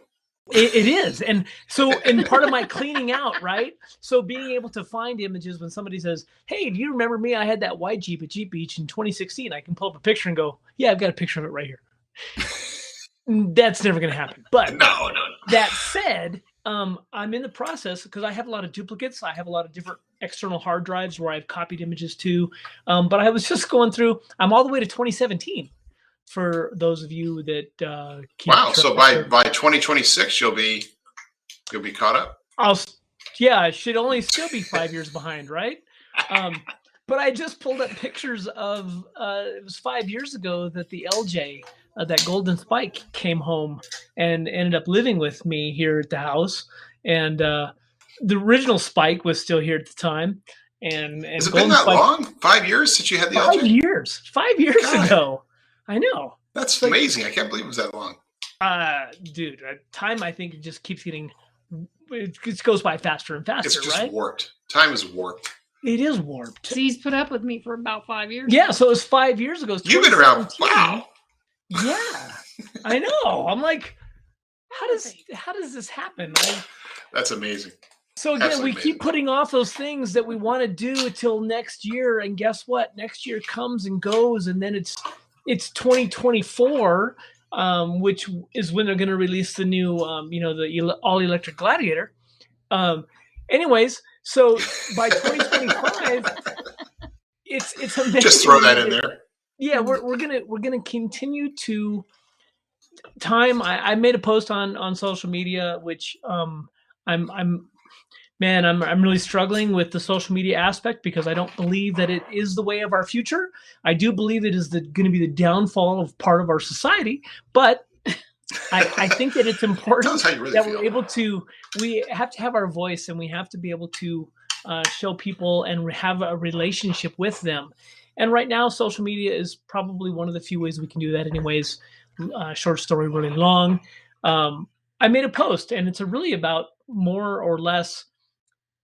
Speaker 3: It is. And so, and part of my cleaning out, right? So being able to find images when somebody says, hey, do you remember me? I had that white Jeep at Jeep Beach in 2016. I can pull up a picture and go, yeah, I've got a picture of it right here. That's never going to happen. But
Speaker 2: No.
Speaker 3: That said, I'm in the process because I have a lot of duplicates. I have a lot of different external hard drives where I've copied images to. But I was just going through, I'm all the way to 2017. For those of you that keep
Speaker 2: wow, so by 2026 you'll be caught up.
Speaker 3: I should only still be 5 years behind, right? But I just pulled up pictures of it was 5 years ago that the LJ, that Golden Spike, came home and ended up living with me here at the house. And the original Spike was still here at the time. And
Speaker 2: has it
Speaker 3: Golden
Speaker 2: been that
Speaker 3: Spike,
Speaker 2: long? 5 years since you had the LJ?
Speaker 3: 5 years
Speaker 2: God.
Speaker 3: ago. I know.
Speaker 2: That's amazing. I can't believe it was that long.
Speaker 3: Dude, time, I think, it just keeps getting, it just goes by faster and faster,
Speaker 2: It's just
Speaker 3: right?
Speaker 2: warped. Time is warped.
Speaker 3: It is warped.
Speaker 4: So he's put up with me for about 5 years.
Speaker 3: Yeah, so it was 5 years ago.
Speaker 2: You've been around. Wow.
Speaker 3: Yeah, I know. I'm like, how does this happen?
Speaker 2: That's amazing.
Speaker 3: So again,
Speaker 2: Absolutely
Speaker 3: we keep putting off those things that we want to do until next year, and guess what? Next year comes and goes, and then it's 2024, which is when they're going to release the new, the all-electric Gladiator. Anyways, so by 2025, it's amazing.
Speaker 2: Just throw that in there.
Speaker 3: Yeah, we're gonna continue to time. I made a post on social media, which I'm really struggling with the social media aspect because I don't believe that it is the way of our future. I do believe it is going to be the downfall of part of our society, but I think that it's important that we're able to, we have to have our voice and we have to be able to show people and have a relationship with them. And right now, social media is probably one of the few ways we can do that anyways. Short story, really long. I made a post and it's really about more or less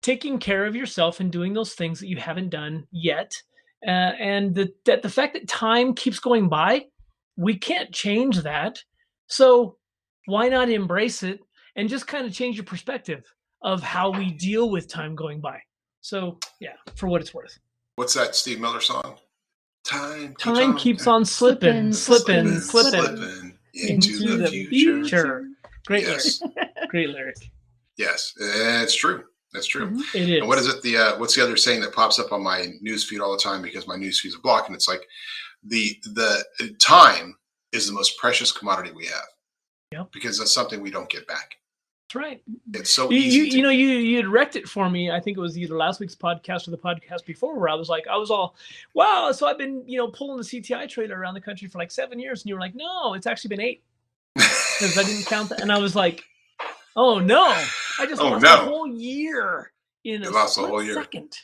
Speaker 3: taking care of yourself and doing those things that you haven't done yet. And the fact that time keeps going by, we can't change that. So why not embrace it and just kind of change your perspective of how we deal with time going by? So yeah, for what it's worth.
Speaker 2: What's that Steve Miller song? Time
Speaker 3: keeps on slipping
Speaker 2: into the
Speaker 3: future. Great
Speaker 2: yes.
Speaker 3: lyric. Great lyric.
Speaker 2: Yes, it's true. That's true.
Speaker 3: Mm-hmm. It is.
Speaker 2: And what is it? What's the other saying that pops up on my newsfeed all the time because my newsfeed is blocked? And it's like the time is the most precious commodity we have.
Speaker 3: Yep.
Speaker 2: Because that's something we don't get back.
Speaker 3: That's right.
Speaker 2: It's so easy.
Speaker 3: You had wrecked it for me. I think it was either last week's podcast or the podcast before, where I was all, wow. So I've been, pulling the CTI trailer around the country for like 7 years, and you were like, no, it's actually been 8 because I didn't count that. And I was like, oh no, I just lost a whole year in a second.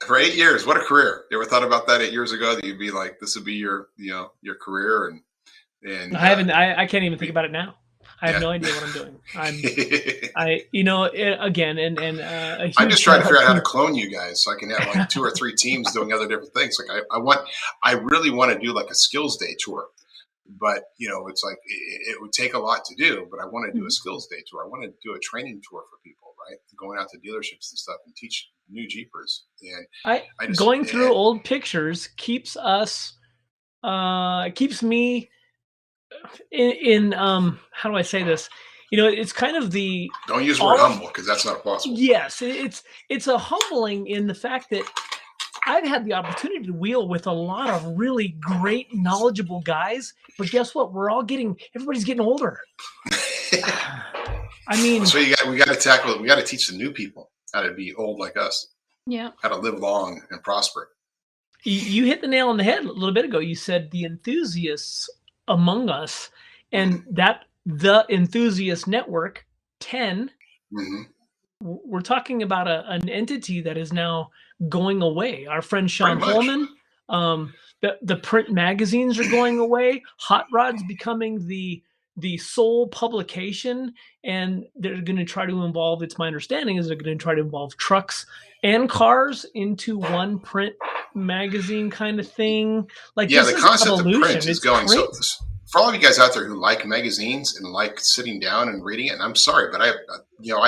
Speaker 2: For 8 years, what a career! You ever thought about that 8 years ago? That you'd be like, this would be your career, and
Speaker 3: I haven't. I can't even think about it now. I have no idea what I'm doing. I'm just
Speaker 2: trying to figure out how to clone you guys so I can have like 2 or 3 teams doing other different things. Like I really want to do like a skills day tour, but it's like it would take a lot to do. But I want to do a skills day tour. I want to do a training tour for people, right? Going out to dealerships and stuff and teach new Jeepers. And
Speaker 3: going through old pictures keeps me in how do I say this? It's kind of the
Speaker 2: don't use the word humble because that's not possible.
Speaker 3: Yes, it's a humbling in the fact that I've had the opportunity to wheel with a lot of really great, knowledgeable guys, but guess what? Everybody's getting older. I mean,
Speaker 2: so we got to tackle it. We got to teach the new people how to be old like us.
Speaker 4: Yeah,
Speaker 2: how to live long and prosper.
Speaker 3: You hit the nail on the head a little bit ago. You said the enthusiasts among us, and that the enthusiast network 10.
Speaker 2: Mm-hmm.
Speaker 3: We're talking about an entity that is now going away. Our friend Sean Holman, the print magazines are going away. Hot Rod's becoming the sole publication, and they're going to try to involve. It's my understanding is they're going to try to involve trucks and cars into one print magazine kind of thing. Like
Speaker 2: the concept of print is going.
Speaker 3: Crazy.
Speaker 2: So for all of you guys out there who like magazines and like sitting down and reading it, and I'm sorry, but I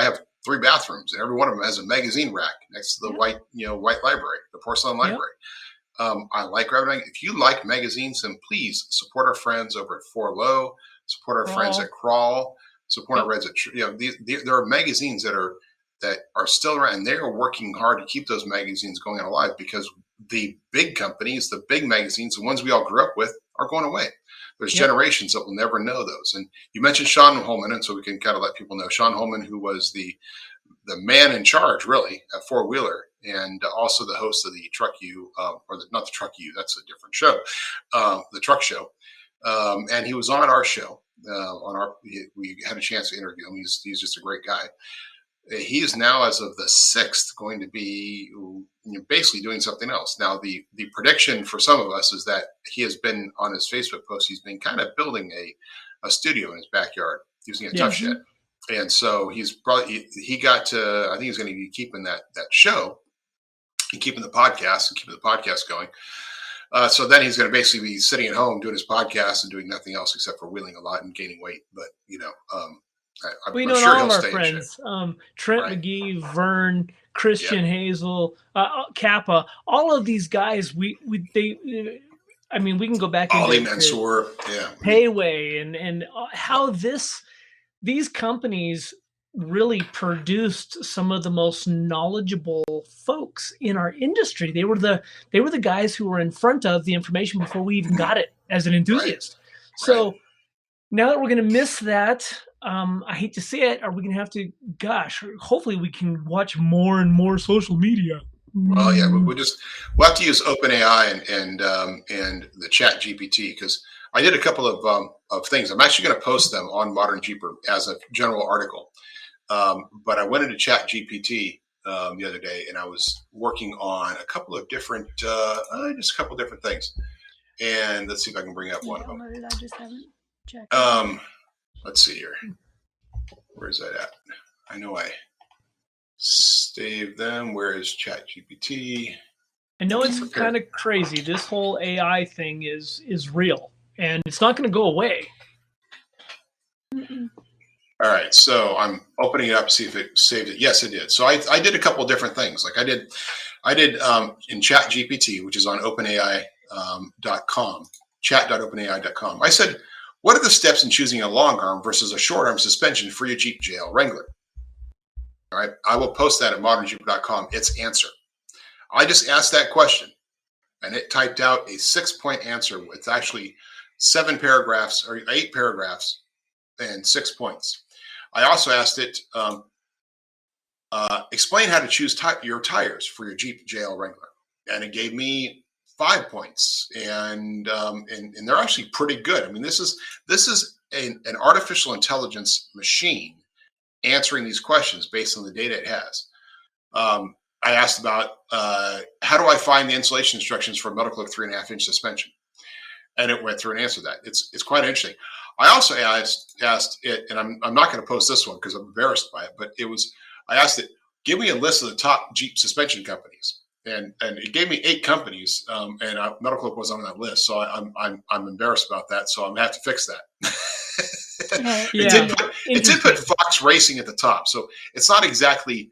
Speaker 2: have 3 bathrooms, and every one of them has a magazine rack next to the white library, the porcelain library. I like grabbing. If you like magazines, then please support our friends over at 4 Low, support our friends at Crawl, support our friends at there are magazines that are still around, and they are working hard to keep those magazines going alive because the big companies, the big magazines, the ones we all grew up with, are going away. There's generations that will never know those. And you mentioned Sean Holman, and so we can kind of let people know Sean Holman, who was the man in charge, really, at 4-Wheeler, and also the host of the Truck U, not the Truck U, that's a different show, the Truck Show. And he was on our show. We had a chance to interview him. He's just a great guy. He is now, as of the 6th, going to be basically doing something else. Now, the prediction for some of us is that he has been on his Facebook post. He's been kind of building a studio in his backyard using a tough shed. And so he got to, I think he's going to be keeping that show and keeping the podcast going. So then he's going to basically be sitting at home doing his podcast and doing nothing else except for wheeling a lot and gaining weight. But, I'm sure
Speaker 3: all of our friends, Trent McGee, Vern, Christian Hazel, Kappa, all of these guys, we can go back into
Speaker 2: Ali Mansour,
Speaker 3: Payway and how these companies really produced some of the most knowledgeable folks in our industry. They were the guys who were in front of the information before we even got it as an enthusiast. Right. So now that we're going to miss that, I hate to say it, are we going to have to, hopefully we can watch more and more social media.
Speaker 2: Well, yeah, we'll have to use OpenAI and the Chat GPT, because I did a couple of things. I'm actually going to post them on Modern Jeeper as a general article. But I went into Chat GPT the other day, and I was working on a couple of different things. And let's see if I can bring up one of them.
Speaker 4: I just haven't checked.
Speaker 2: Let's see here. Where is that at? I know I saved them. Where is Chat GPT?
Speaker 3: I know it's kind of crazy. This whole AI thing is real, and it's not going to go away.
Speaker 4: Mm-mm.
Speaker 2: All right, so I'm opening it up to see if it saved it. Yes, it did. So I did a couple of different things. Like I did in Chat GPT, which is on OpenAI.com, chat.openai.com. I said, what are the steps in choosing a long arm versus a short arm suspension for your Jeep JL Wrangler? All right, I will post that at ModernJeeper.com. Its answer. I just asked that question, and it typed out a 6-point answer with actually 7 paragraphs or 8 paragraphs and 6 points. I also asked it, explain how to choose your tires for your Jeep JL Wrangler, and it gave me 5 points, and they're actually pretty good. I mean, this is an artificial intelligence machine answering these questions based on the data it has. I asked about how do I find the installation instructions for a Metalcloak 3.5-inch suspension, and it went through and answered that. It's quite interesting. I also asked it, and I'm not going to post this one because I'm embarrassed by it, but I asked it, give me a list of the top Jeep suspension companies, and it gave me 8 companies, and Metalcloak was on that list, so I'm embarrassed about that, so I'm gonna have to fix that. It did put Fox Racing at the top, so it's not exactly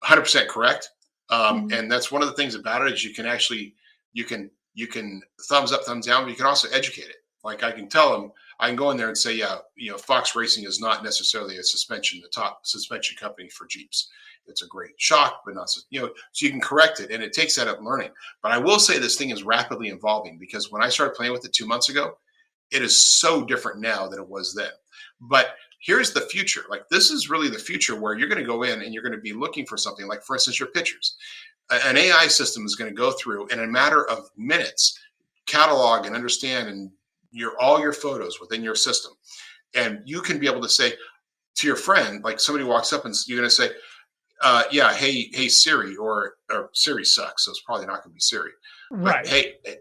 Speaker 2: 100% correct. And that's one of the things about it is you can thumbs up, thumbs down, but you can also educate it. Like I can tell them, I can go in there and say, yeah, Fox Racing is not necessarily the top suspension company for Jeeps. It's a great shock, but not so you can correct it, and it takes that up learning. But I will say this thing is rapidly evolving, because when I started playing with it 2 months ago, it is so different now than it was then. But here's the future. Like, this is really the future, where you're going to go in and you're going to be looking for something like, for instance, your pictures. An AI system is going to go through, in a matter of minutes, catalog and understand and all your photos within your system. And you can be able to say to your friend, like somebody walks up and you're going to say, yeah, hey Siri, or Siri sucks, so it's probably not going to be Siri.
Speaker 3: Right.
Speaker 2: But,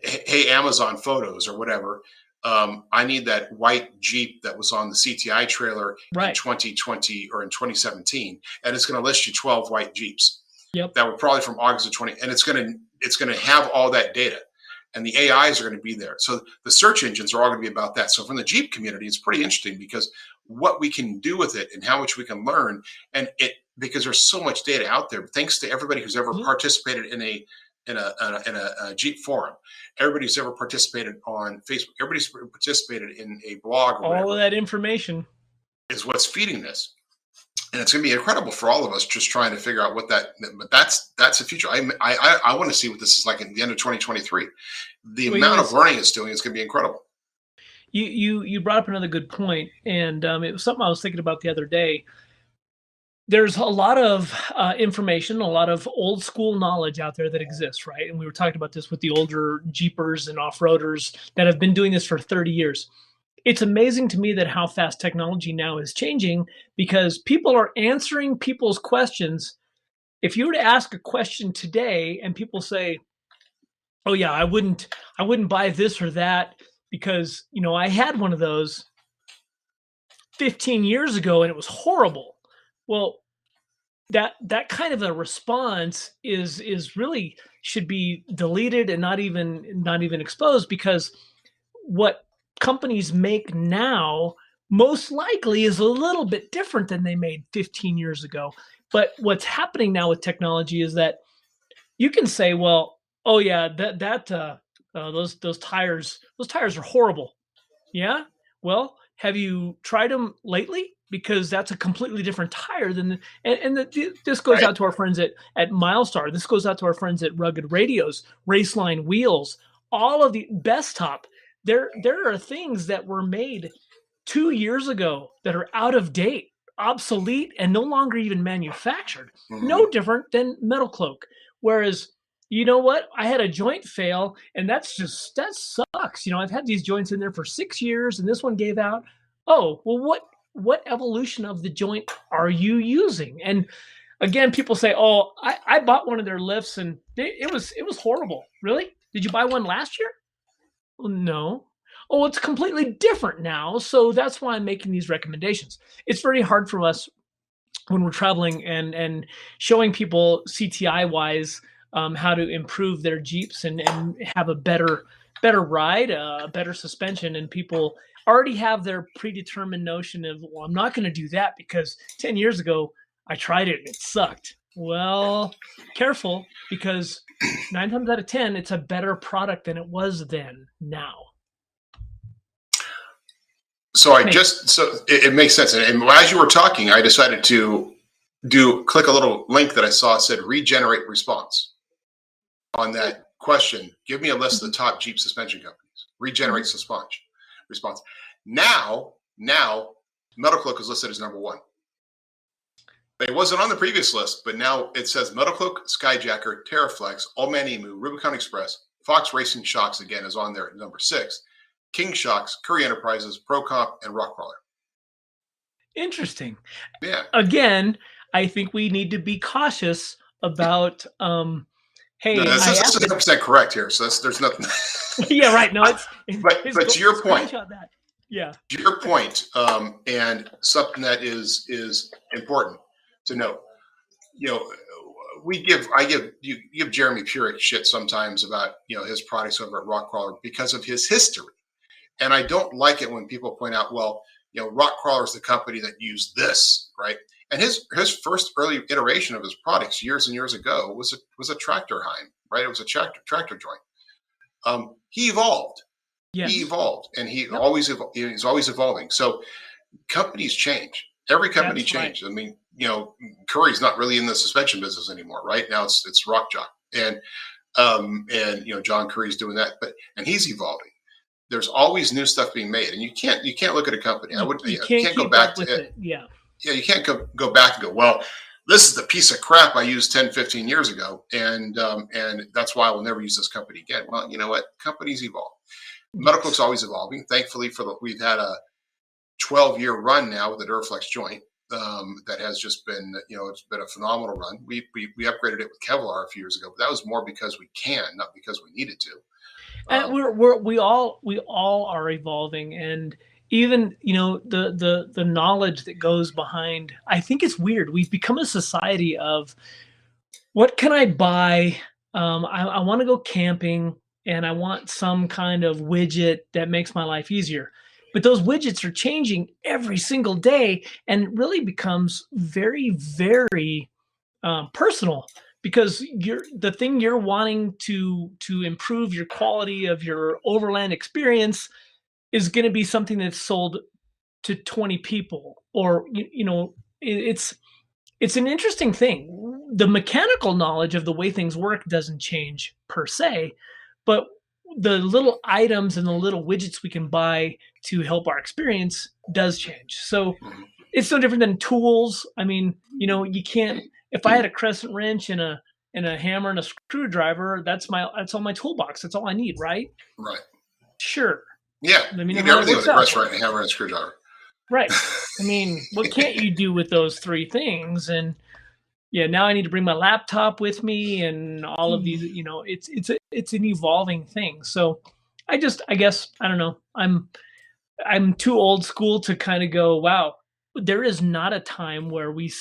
Speaker 2: hey Amazon Photos or whatever. I need that white Jeep that was on the CTI trailer in 2020 or in 2017, and it's going to list you 12 white Jeeps.
Speaker 3: Yep.
Speaker 2: That were probably from August of 20, and it's going to have all that data, and the AIs are going to be there. So the search engines are all going to be about that. So from the Jeep community, it's pretty interesting, because what we can do with it and how much we can learn, because there's so much data out there. Thanks to everybody who's ever participated in a Jeep forum, everybody who's ever participated on Facebook, everybody's participated in a blog. Or
Speaker 3: all of that information
Speaker 2: is what's feeding this. And it's going to be incredible for all of us just trying to figure out what but that's the future. I want to see what this is like at the end of 2023. The amount of learning it's doing is going to be incredible.
Speaker 3: You brought up another good point, and it was something I was thinking about the other day. There's a lot of information, a lot of old school knowledge out there that exists, right? And we were talking about this with the older Jeepers and off-roaders that have been doing this for 30 years. It's amazing to me that how fast technology now is changing, because people are answering people's questions. If you were to ask a question today and people say, oh yeah, I wouldn't buy this or that because, I had one of those 15 years ago and it was horrible. Well, that kind of a response is really should be deleted and not even exposed, because what companies make now most likely is a little bit different than they made 15 years ago. But what's happening now with technology is that you can say, well, oh yeah, those tires are horrible. Yeah. Well, have you tried them lately? Because that's a completely different tire this goes out to our friends at Milestar. This goes out to our friends at Rugged Radios, Raceline Wheels, all of the Bestop. There are things that were made 2 years ago that are out of date, obsolete, and no longer even manufactured. Mm-hmm. No different than Metalcloak. Whereas, you know what? I had a joint fail, and that sucks. I've had these joints in there for 6 years, and this one gave out. Oh, well, what evolution of the joint are you using? And again, people say, oh, I bought one of their lifts, and it was horrible. Really? Did you buy one last year? Well, no. Oh, it's completely different now. So that's why I'm making these recommendations. It's very hard for us when we're traveling and showing people CTI-wise how to improve their Jeeps and have a better ride, better suspension, and people already have their predetermined notion of, well, I'm not going to do that because 10 years ago I tried it and it sucked. Well, careful, because 9 times out of 10, it's a better product than it was then now.
Speaker 2: So it makes sense. And as you were talking, I decided to click a little link that I saw said regenerate response on that question. Give me a list of the top Jeep suspension companies. Regenerate response. Now, Metalcloak is listed as number 1. It wasn't on the previous list, but now it says Metalcloak, Skyjacker, Terraflex, Allman Emu, Rubicon Express, Fox Racing Shocks again is on there at number 6. King Shocks, Curry Enterprises, ProComp, and Rockcrawler.
Speaker 3: Interesting.
Speaker 2: Yeah.
Speaker 3: Again, I think we need to be cautious about. Hey,
Speaker 2: no, this is 100% correct here. So there's nothing.
Speaker 3: Yeah, right. No,
Speaker 2: but to your point.
Speaker 3: That. Yeah.
Speaker 2: To your point, and something that is important to note. I give Jeremy Purick shit sometimes about his products over at Rockcrawler because of his history, and I don't like it when people point out, well, Rockcrawler is the company that used this, right? And his first early iteration of his products years and years ago was a tractor Heim, right? It was a tractor joint. He evolved. Yes. He evolved, and he's always evolving. So companies change. Every company changed. Right. I mean, Curry's not really in the suspension business anymore, right? Now it's Rock Jock, and John Curry's doing that, and he's evolving. There's always new stuff being made, and you can't look at a company. You can't go back to it. Yeah, you can't go back and go, well, this is the piece of crap I used 10, 15 years ago, and that's why I will never use this company again. Well, you know what? Companies evolve. Metalcloak's always evolving. Thankfully, we've had a 12-year run now with the Duraflex joint that has just been, it's been a phenomenal run. We upgraded it with Kevlar a few years ago, but that was more because we can, not because we needed to.
Speaker 3: And we all are evolving, and even the knowledge that goes behind. I think it's weird. We've become a society of what can I buy? I want to go camping, and I want some kind of widget that makes my life easier. But those widgets are changing every single day, and it really becomes very, very personal, because the thing you're wanting to improve your quality of your overland experience is going to be something that's sold to 20 people, or it's an interesting thing. The mechanical knowledge of the way things work doesn't change per se, but the little items and the little widgets we can buy to help our experience does change. So it's no different than tools. I mean, you can't, if I had a crescent wrench and a hammer and a screwdriver, that's all my toolbox. That's all I need, right?
Speaker 2: Right.
Speaker 3: Sure.
Speaker 2: Yeah.
Speaker 3: I mean,
Speaker 2: you need everything with a crescent wrench, a hammer, and a screwdriver.
Speaker 3: Right. I mean, what can't you do with those 3 things? And yeah, now I need to bring my laptop with me and all of these, it's an evolving thing. So I guess, I don't know. I'm too old school to kind of go, wow, there is not a time where we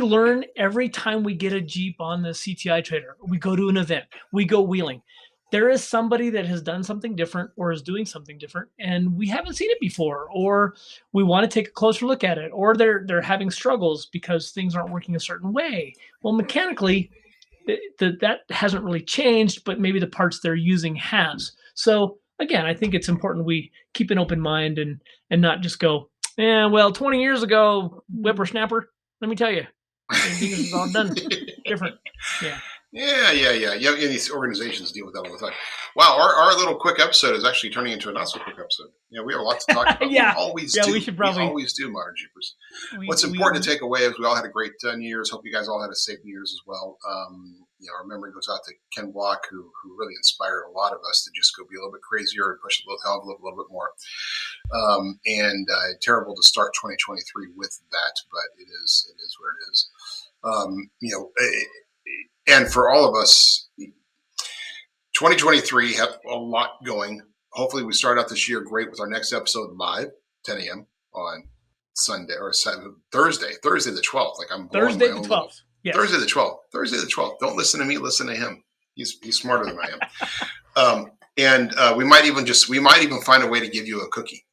Speaker 3: learn every time we get a Jeep on the CTI trailer. We go to an event, we go wheeling. There is somebody that has done something different or is doing something different, and we haven't seen it before, or we want to take a closer look at it, or they're having struggles because things aren't working a certain way. Well, mechanically, that hasn't really changed, but maybe the parts they're using has. So again, I think it's important we keep an open mind and not just go, well, 20 years ago, whippersnapper, let me tell you, things is all done different. Yeah. Yeah. These organizations deal with that all the time. Wow, our little quick episode is actually turning into a not so quick episode. We have a lot to talk about. Yeah.
Speaker 2: We always do.
Speaker 3: We should probably.
Speaker 2: We always do, Modern Jeepers. What's important to take away is we all had a great New Year's. Hope you guys all had a safe New Year's as well. Our memory goes out to Ken Block, who really inspired a lot of us to just go be a little bit crazier and push the envelope a little bit more. Terrible to start 2023 with that, but it is what it is. And for all of us, 2023 have a lot going. Hopefully we start out this year great with our next episode live, 10 a.m. on Sunday or Thursday the 12th. Like I'm
Speaker 3: Thursday the 12th.
Speaker 2: Yes. Thursday the 12th. Don't listen to me. Listen to him. He's smarter than I am. We might even find a way to give you a cookie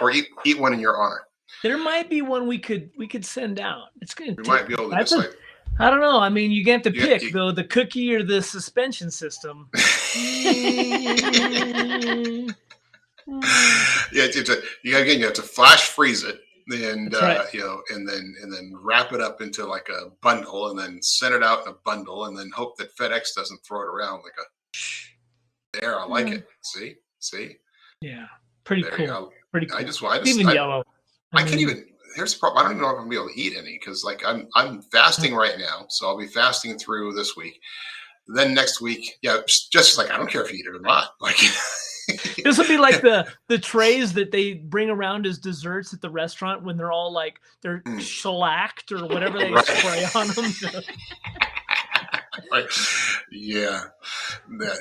Speaker 2: or eat one in your honor.
Speaker 3: There might be one we could send out. It's going to. We
Speaker 2: might be able to decide.
Speaker 3: I don't know. I mean, you get to pick though, the cookie or the suspension system.
Speaker 2: You have to flash freeze it and
Speaker 3: That's right.
Speaker 2: and then wrap it up into like a bundle, and then send it out in a bundle, and then hope that FedEx doesn't throw it around like a. There, I like it. See.
Speaker 3: Yeah, pretty
Speaker 2: There
Speaker 3: cool.
Speaker 2: you go.
Speaker 3: Pretty cool.
Speaker 2: I just
Speaker 3: Even yellow.
Speaker 2: I can't even. Here's the problem. I don't even know if I'm gonna be able to eat any because like I'm fasting right now, so I'll be fasting through this week. Then next week, just like I don't care if you eat it or not. Like
Speaker 3: this will be like the trays that they bring around as desserts at the restaurant when they're all like they're shellacked or whatever they spray on them.
Speaker 2: Right. Yeah.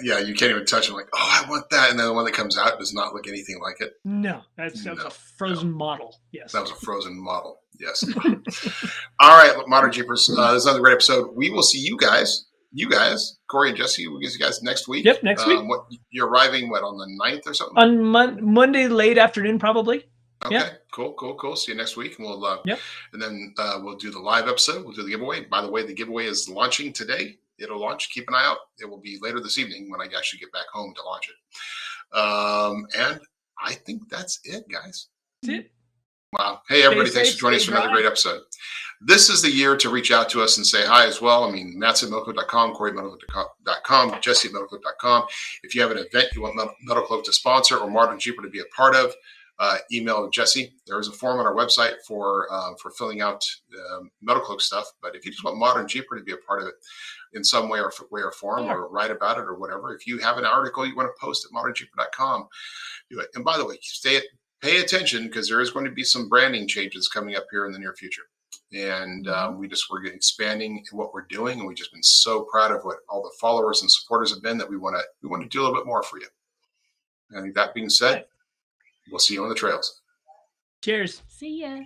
Speaker 2: You can't even touch them. Like, oh, I want that, and then the one that comes out does not look anything like it.
Speaker 3: No, that was a frozen model. Yes,
Speaker 2: that was a frozen model. Yes. All right, Modern Jeepers. This is another great episode. We will see you guys, Corey and Jesse. We'll see you guys next week.
Speaker 3: Yep, next week.
Speaker 2: You're arriving on the 9th or something?
Speaker 3: On Monday late afternoon, probably.
Speaker 2: Okay,
Speaker 3: yep.
Speaker 2: Cool. See you next week, and we'll and then we'll do the live episode. We'll do the giveaway. By the way, the giveaway is launching today. It'll launch. Keep an eye out. It will be later this evening when I actually get back home to launch it. And I think that's it, guys.
Speaker 3: That's it.
Speaker 2: Wow. Hey, everybody. Thanks for joining us for another great episode. This is the year to reach out to us and say hi as well. I mean, Matt's at Metalcloak.com, Corey at Metalcloak.com, Jessy at Metalcloak.com. If you have an event you want Metalcloak to sponsor or Modern Jeeper to be a part of, email Jessy. There is a form on our website for filling out Metalcloak stuff. But if you just want Modern Jeeper to be a part of it in some way or form, or write about it or whatever, if you have an article you want to post at ModernJeeper.com, do it. And by the way, pay attention because there is going to be some branding changes coming up here in the near future. And we're expanding what we're doing, and we've just been so proud of what all the followers and supporters have been that we want to do a little bit more for you. And that being said, we'll see you on the trails.
Speaker 3: Cheers.
Speaker 4: See ya.